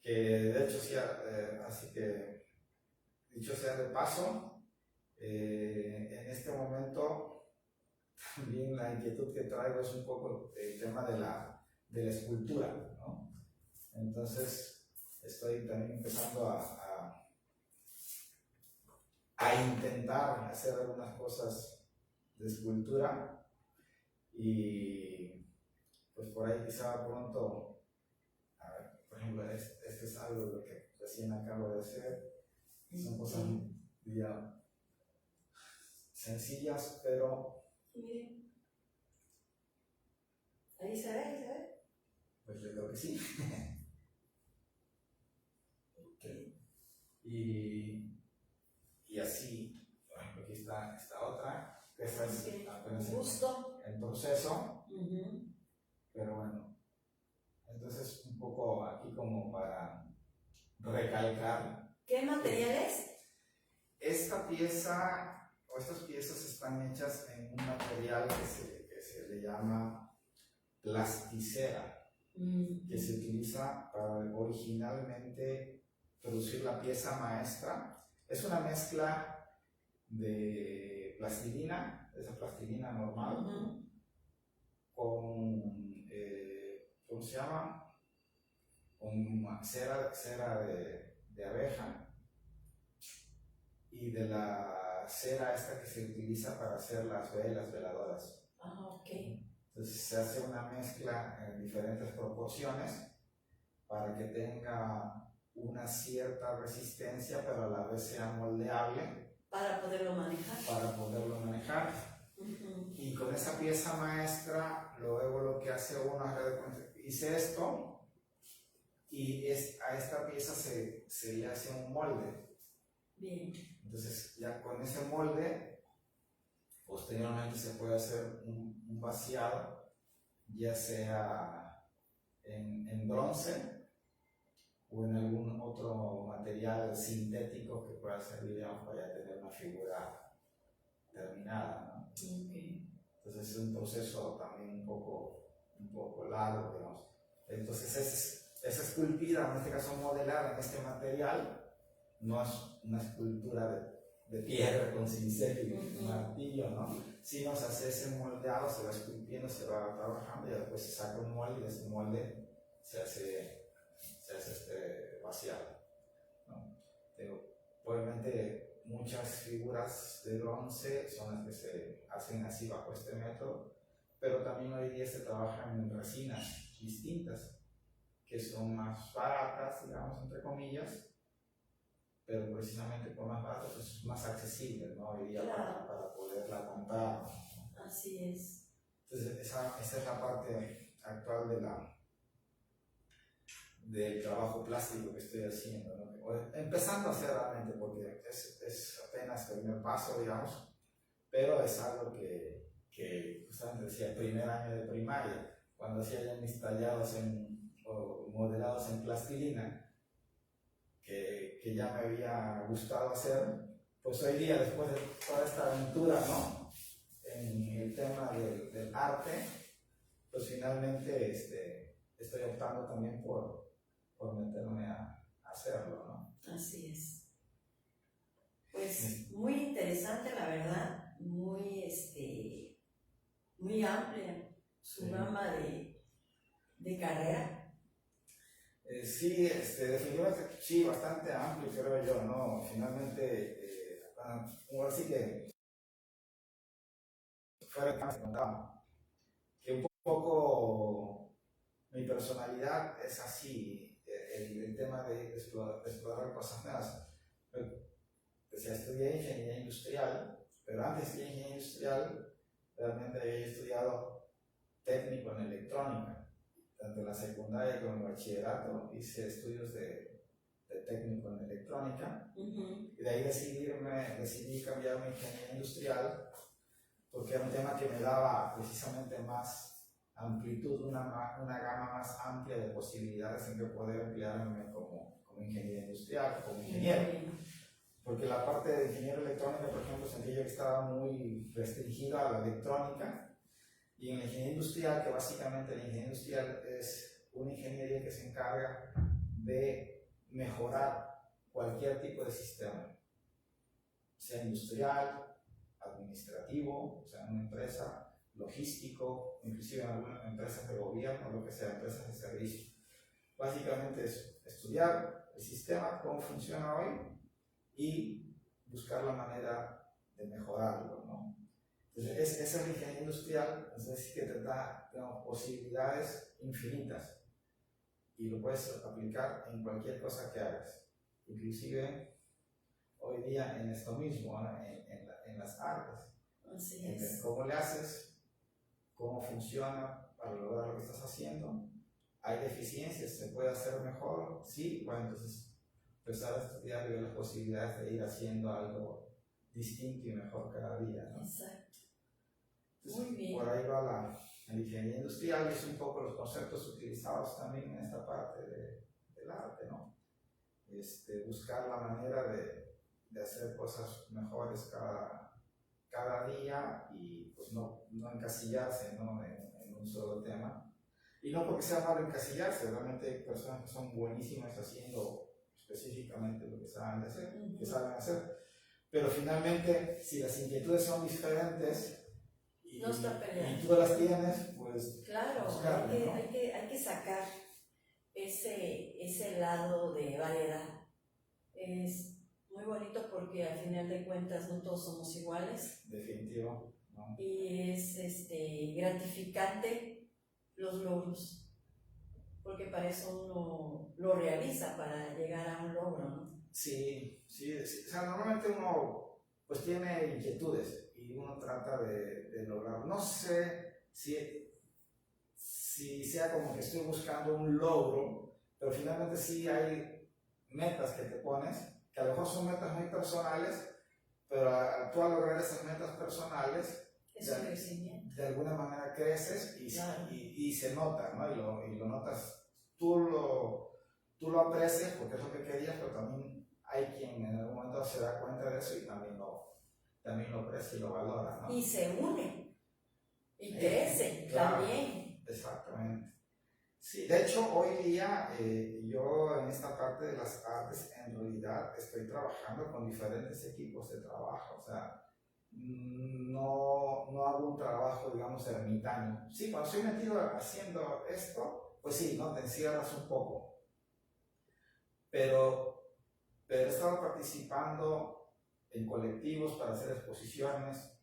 Que de hecho, sí, así que, dicho sea de paso, en este momento también la inquietud que traigo es un poco el tema de la escultura, ¿no? Entonces estoy también empezando a intentar hacer algunas cosas de escultura y pues por ahí quizá pronto, a ver, por ejemplo, este es algo de lo que recién acabo de hacer, son cosas ya sencillas, pero... Miren. Ahí se ve. Pues yo creo que sí. Okay. Y así, por ejemplo, aquí está esta otra, esta es apenas en proceso, pero bueno, entonces un poco aquí como para recalcar. ¿Qué material es? Esta pieza, o estas piezas están hechas en un material que se le llama plasticera, que se utiliza para originalmente producir la pieza maestra. Es una mezcla de plastilina, esa plastilina normal, con, ¿cómo se llama? Con cera de abeja y de la cera esta que se utiliza para hacer las veladoras. Ok. Entonces se hace una mezcla en diferentes proporciones para que tenga una cierta resistencia, pero a la vez sea moldeable. Para poderlo manejar. Y con esa pieza maestra, luego lo que hace uno es, hice esto, y a esta pieza se le hace un molde. Bien. Entonces ya con ese molde, posteriormente se puede hacer un vaciado, ya sea en bronce, o en algún otro material sintético que pueda servir, digamos, para tener una figura terminada, ¿no? Okay. Entonces es un proceso también un poco largo, digamos. Entonces esa esculpida, en este caso modelada en este material, no es una escultura de piedra con cincel y martillo, ¿no? Sino se hace ese moldeado, se va esculpiendo, se va trabajando y después se saca un molde y de ese molde se hace vaciado, ¿no? Obviamente muchas figuras de bronce son las que se hacen así bajo este método, pero también hoy día se trabajan en resinas distintas que son más baratas, digamos, entre comillas, pero precisamente por más baratas pues es más accesible, ¿no? Hoy día para poderla comprar, ¿no? Así es. Entonces esa es la parte actual del trabajo plástico que estoy haciendo, ¿no? Empezando a hacer realmente, porque es apenas el primer paso, digamos, pero es algo que justamente decía, primer año de primaria, cuando hacía ya mis tallados o modelados en plastilina, que ya me había gustado hacer, pues hoy día, después de toda esta aventura, ¿no? En el tema del arte, pues finalmente estoy optando también por meterme a hacerlo, ¿no? Así es. Pues muy interesante, la verdad, muy amplia su gama de carrera. Sí, definitivamente, sí, bastante amplio, creo yo, ¿no? Finalmente, ahora sí que fuera de casa contaba que un poco mi personalidad es así. El tema de explorar cosas nuevas. Decía, estudié ingeniería industrial, pero antes de ingeniería industrial realmente había estudiado técnico en electrónica. Tanto en la secundaria como en el bachillerato hice estudios de técnico en electrónica. electrónica, y de ahí decidí cambiarme a ingeniería industrial, porque era un tema que me daba precisamente más amplitud, una gama más amplia de posibilidades en que poder emplearme como ingeniero industrial, como ingeniero. Porque la parte de ingeniería electrónica, por ejemplo, sentí yo que estaba muy restringida a la electrónica, y en la ingeniería industrial, que básicamente la ingeniería industrial es una ingeniería que se encarga de mejorar cualquier tipo de sistema, sea industrial, administrativo, o sea, una empresa, logístico, inclusive en algunas empresas de gobierno, lo que sea, empresas de servicio. Básicamente es estudiar el sistema, cómo funciona hoy, y buscar la manera de mejorarlo, ¿no? Entonces, esa es la ingeniería industrial, es decir, que te da, digamos, posibilidades infinitas, y lo puedes aplicar en cualquier cosa que hagas, inclusive hoy día en esto mismo, ¿no? en las artes. Así es. ¿Cómo le haces? ¿Cómo funciona para lograr lo que estás haciendo? ¿Hay deficiencias? ¿Se puede hacer mejor? Sí, bueno, entonces empezar a estudiar y ver las posibilidades de ir haciendo algo distinto y mejor cada día, ¿no? Exacto. Entonces, muy bien. Por ahí va la ingeniería industrial, y es un poco los conceptos utilizados también en esta parte del arte, ¿no? Buscar la manera de hacer cosas mejores cada día, y pues no encasillarse, ¿no? en un solo tema. Y no porque sea malo encasillarse, realmente hay personas que son buenísimas haciendo específicamente lo que saben hacer. Pero finalmente, si las inquietudes son diferentes y tú las tienes, pues claro, buscarle, ¿no? hay que sacar ese lado de variedad. Es muy bonito porque al final de cuentas no todos somos iguales. Definitivo, ¿no? Y es gratificante los logros, porque para eso uno lo realiza, para llegar a un logro, ¿no? Sí. O sea, normalmente uno pues tiene inquietudes y uno trata de lograr. No sé si sea como que estoy buscando un logro, pero finalmente sí hay metas que te pones, que a lo mejor son metas muy personales, pero al tú lograr esas metas personales, es un crecimiento. De alguna manera creces y, claro. y se nota, ¿no? Y lo notas, tú lo aprecias porque es lo que querías, pero también hay quien en algún momento se da cuenta de eso y también lo aprecia y lo valora, ¿no? Y se une, y crece, claro. También. Exactamente. Sí, de hecho, hoy día yo en esta parte de las artes en realidad estoy trabajando con diferentes equipos de trabajo, o sea, no hago un trabajo, digamos, ermitaño. Sí, cuando estoy metido haciendo esto, pues sí, ¿no? Te encierras un poco. Pero he estado participando en colectivos para hacer exposiciones,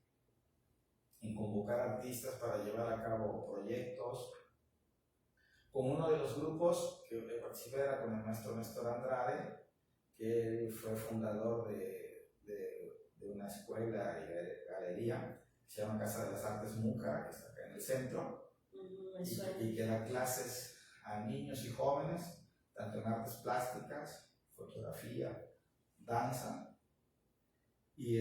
en convocar artistas para llevar a cabo proyectos. Con uno de los grupos que participé era con el maestro Néstor Andrade, que fue fundador de una escuela y galería que se llama Casa de las Artes Muca, que está acá en el centro, y que da clases a niños y jóvenes, tanto en artes plásticas, fotografía, danza, y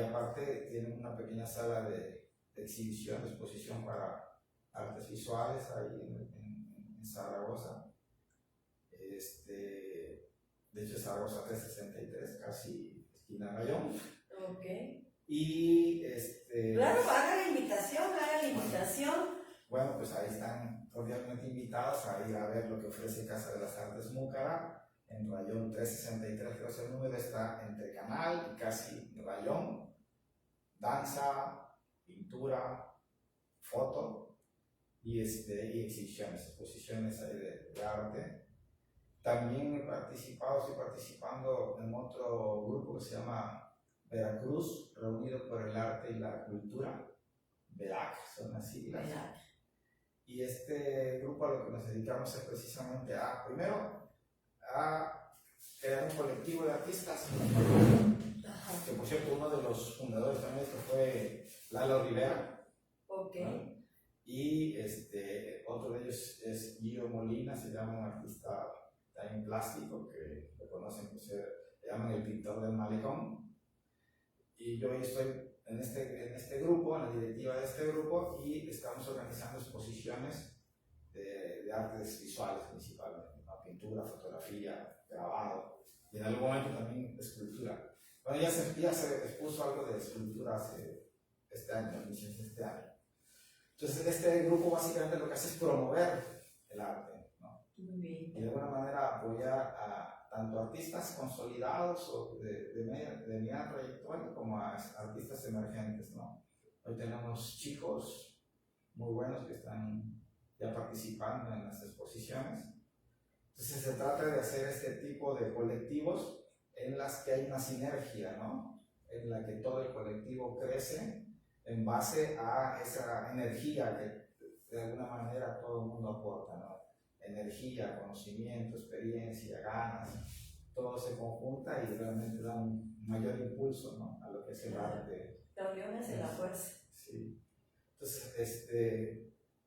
aparte tienen una pequeña sala de exhibición, de exposición para artes visuales ahí en Zaragoza. De hecho, Zaragoza 363, casi esquina Rayón. Ok. Y claro, haga la invitación. Bueno, pues ahí están cordialmente invitados a ir a ver lo que ofrece Casa de las Artes Múcara en Rayón 363, creo que el número está entre Canal y casi Rayón. Danza, pintura, foto y exhibiciones, exposiciones ahí de arte. También estoy participando en otro grupo que se llama Veracruz, Reunido por el Arte y la Cultura, VERAC, son las siglas. VERAC. Y este grupo a lo que nos dedicamos es precisamente primero, a crear un colectivo de artistas. Ajá. Que por cierto, uno de los fundadores también fue Lalo Rivera. Ok. ¿No? Y otro de ellos es Guido Molina, se llama un artista también plástico, que lo conocen, pues, le llaman el pintor del malecón. Y yo estoy en este grupo, en la directiva de este grupo, y estamos organizando exposiciones de artes visuales principalmente, ¿no? Pintura, fotografía, grabado, y en algún momento también escultura. Bueno, ya se expuso algo de escultura este año, inicios de este año. Entonces, este grupo básicamente lo que hace es promover el arte, ¿no? Muy bien. Y de alguna manera apoyar a tanto artistas consolidados o de media trayectoria como a artistas emergentes, ¿no? Hoy tenemos chicos muy buenos que están ya participando en las exposiciones. Entonces se trata de hacer este tipo de colectivos en las que hay una sinergia, ¿no? En la que todo el colectivo crece en base a esa energía que de alguna manera todo el mundo aporta, ¿no? Energía, conocimiento, experiencia, ganas, todo se conjunta y realmente da un mayor impulso, ¿no? A lo que es el arte. La unión hace la fuerza. Sí. Entonces,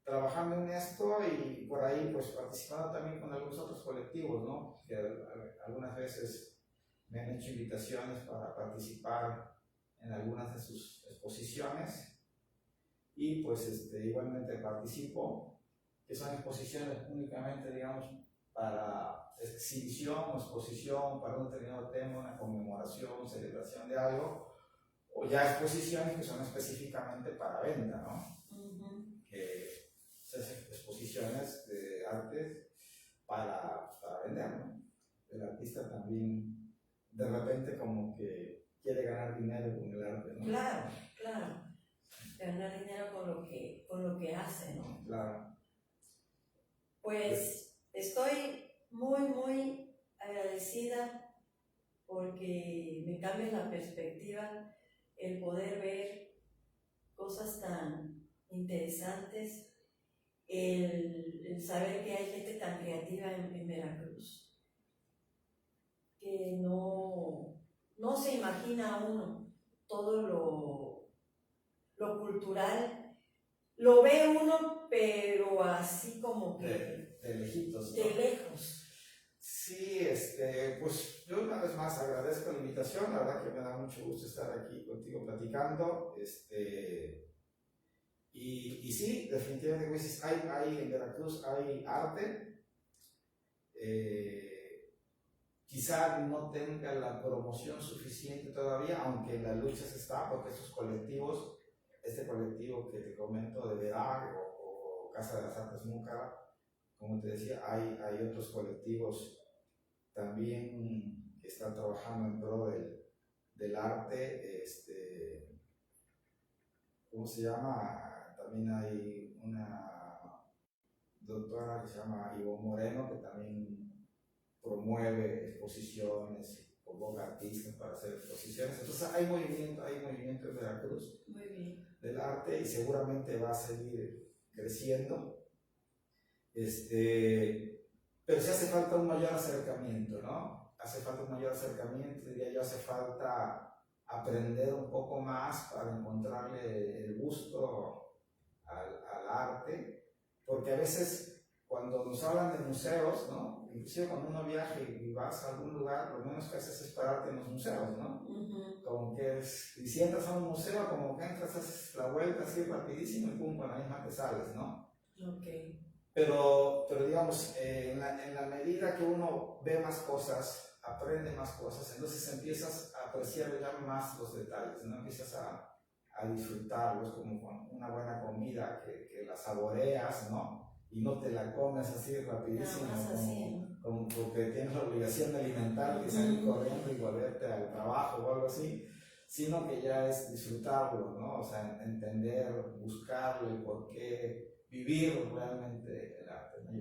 trabajando en esto y por ahí pues participando también con algunos otros colectivos, ¿no? Que algunas veces me han hecho invitaciones para participar en algunas de sus exposiciones y pues igualmente participo, que son exposiciones únicamente, digamos, para exhibición o exposición, para un determinado tema, una conmemoración, celebración de algo, o ya exposiciones que son específicamente para venta, ¿no? Que se hacen exposiciones de arte para vender, ¿no? El artista también de repente como que quiere ganar dinero con el arte, ¿no? Claro, claro. Ganar dinero con lo que hace, ¿no? Claro. Pues estoy muy, muy agradecida porque me cambia la perspectiva el poder ver cosas tan interesantes, el saber que hay gente tan creativa en Veracruz, que no se imagina uno todo lo cultural, lo ve uno, pero así como que de lejitos, ¿no? de lejos. Sí, pues yo una vez más agradezco la invitación, la verdad que me da mucho gusto estar aquí contigo platicando, y sí, definitivamente como dices, hay en Veracruz hay arte, quizá no tenga la promoción suficiente todavía, aunque la lucha se está, porque estos colectivos, este colectivo que te comento de Verag o Casa de las Artes Múcara, como te decía, hay otros colectivos también que están trabajando en pro del arte, ¿cómo se llama? También hay una doctora que se llama Ivonne Moreno que también promueve exposiciones, convoca artistas para hacer exposiciones. Entonces hay movimiento en Veracruz. Muy bien. Del arte y seguramente va a seguir creciendo. Pero sí hace falta un mayor acercamiento, ¿no? Hace falta un mayor acercamiento, diría yo, hace falta aprender un poco más para encontrarle el gusto al arte, porque a veces cuando nos hablan de museos, ¿no? Inclusive cuando uno viaja y vas a algún lugar, lo menos que haces es pararte en los museos, ¿no? Como que si entras a un museo, como que entras, haces la vuelta así rapidísimo y pum, con la misma te sales, ¿no? Okay. Pero digamos, en la medida que uno ve más cosas, aprende más cosas, entonces empiezas a apreciar ya más los detalles, ¿no? Empiezas a disfrutarlos como con una buena comida que la saboreas, ¿no? Y no te la comes así rapidísimo, como porque tienes la obligación de alimentarte y salir corriendo y volverte al trabajo o algo así, sino que ya es disfrutarlo, ¿no? O sea, entender, buscarlo, el por qué, vivir realmente el arte, ¿no?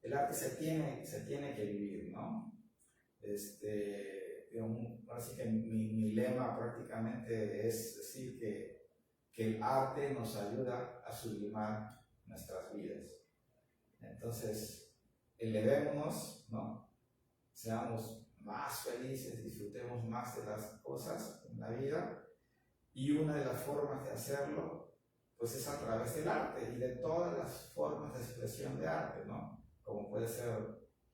El arte se tiene que vivir, ¿no? Así que mi lema prácticamente es decir que el arte nos ayuda a sublimar nuestras vidas. Entonces, elevémonos, ¿no? Seamos más felices, disfrutemos más de las cosas en la vida, y una de las formas de hacerlo pues es a través del arte y de todas las formas de expresión de arte, ¿no? Como puede ser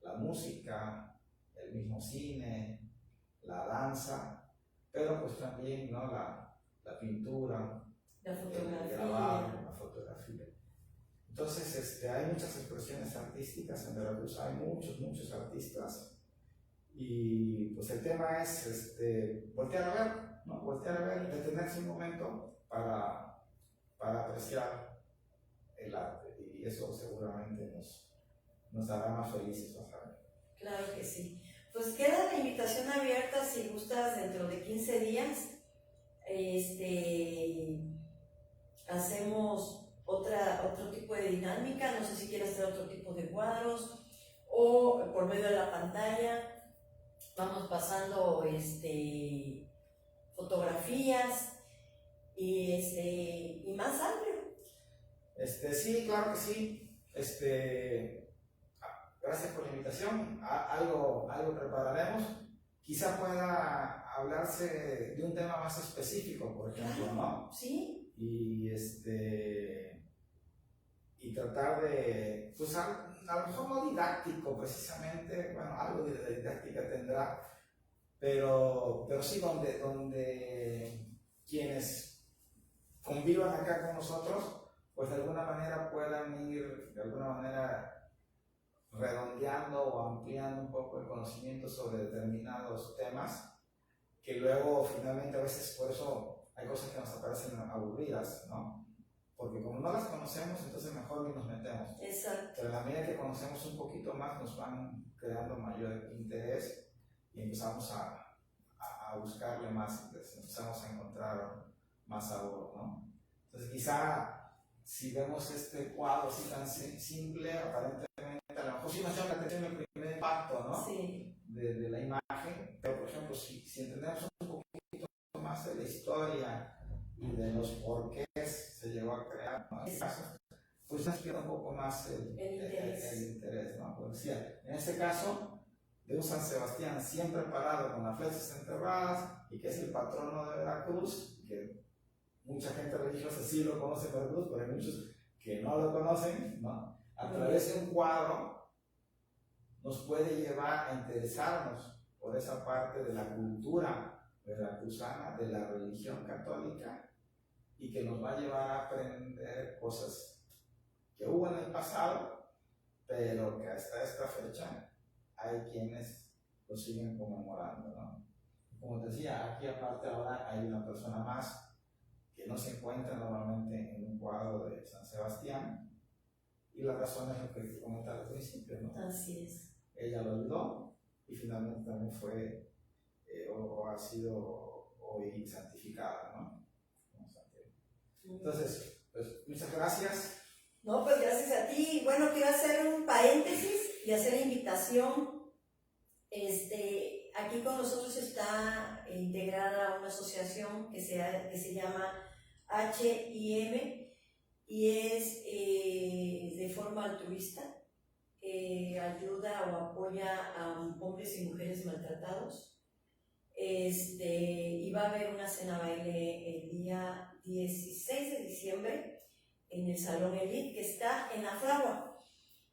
la música, el mismo cine, la danza, pero pues también, ¿no? la pintura, la fotografía. El grabado, la fotografía. Entonces hay muchas expresiones artísticas en Veracruz, hay muchos artistas, y pues el tema es voltear a ver, ¿no? Voltear a ver, detenerse un momento para apreciar el arte, y eso seguramente nos hará más felices, vas a ver. Claro que sí. Pues queda la invitación abierta si gustas dentro de 15 días. Hacemos otro tipo de dinámica, no sé si quieres hacer otro tipo de cuadros o por medio de la pantalla vamos pasando fotografías y más amplio. Sí, claro que sí. Gracias por la invitación. Algo prepararemos. Quizá pueda hablarse de un tema más específico, por ejemplo, ¿no? Sí. Y tratar de, pues a lo mejor no didáctico precisamente, bueno, algo de didáctica tendrá, pero sí donde quienes convivan acá con nosotros, pues de alguna manera puedan ir, de alguna manera, redondeando o ampliando un poco el conocimiento sobre determinados temas, que luego finalmente a veces por eso hay cosas que nos aparecen aburridas, ¿no? Porque como no las conocemos, entonces mejor ni nos metemos. Exacto. Pero a la medida que conocemos un poquito más, nos van creando mayor interés y empezamos a buscarle más, entonces empezamos a encontrar más sabor, ¿no? Entonces quizá si vemos este cuadro así tan simple, aparentemente a lo mejor sí nos llama la atención el primer impacto, ¿no? Sí. De la imagen, pero por ejemplo si entendemos un poquito más de la historia y de los porqués se llegó a crear, ¿no? Pues nos pierde un poco más el interés, ¿no? Porque decía, en este caso, de un San Sebastián siempre parado con las flechas enterradas y que es el patrono de Veracruz, que mucha gente religiosa sí lo conoce Veracruz, pero hay muchos que no lo conocen, ¿no? A través de un cuadro nos puede llevar a interesarnos por esa parte de la cultura veracruzana, de la religión católica, y que nos va a llevar a aprender cosas que hubo en el pasado, pero que hasta esta fecha hay quienes lo siguen conmemorando, ¿no? Como te decía, aquí aparte ahora hay una persona más que no se encuentra normalmente en un cuadro de San Sebastián, y la razón es lo que te comentaba al principio, ¿no? Así es. Ella lo ayudó y finalmente también fue o ha sido hoy santificada, ¿no? Entonces, pues muchas gracias. No, pues gracias a ti. Bueno, quiero hacer un paréntesis y hacer la invitación. Aquí con nosotros está integrada una asociación que se llama HIM y es de forma altruista, ayuda o apoya a hombres y mujeres maltratados. Y va a haber una cena baile el día 16 de diciembre en el Salón Elite que está en la Fragua.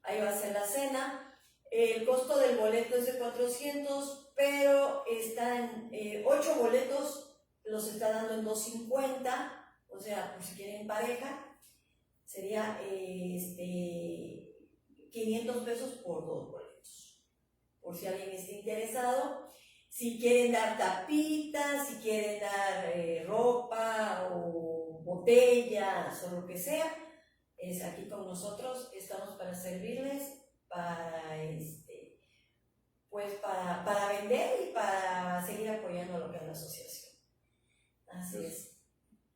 Ahí va a ser la cena. El costo del boleto es de 400, pero están 8 boletos, los está dando en 250, o sea, por si quieren pareja, sería 500 pesos por 2 boletos. Por si alguien está interesado, si quieren dar tapitas, si quieren dar ropa o botellas o lo que sea, es aquí con nosotros, estamos para servirles, para vender y para seguir apoyando lo que es la asociación. Así es.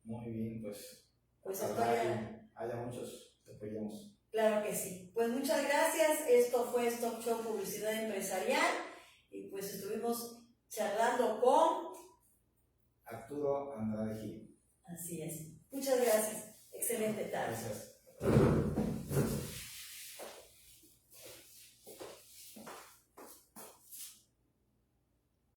Muy bien, pues haya muchos, te apoyamos. Claro que sí. Pues muchas gracias. Esto fue Stop Show Publicidad Empresarial y pues estuvimos charlando con Arturo Andrade Gil. Así es. Muchas gracias. Excelente tarde. Gracias.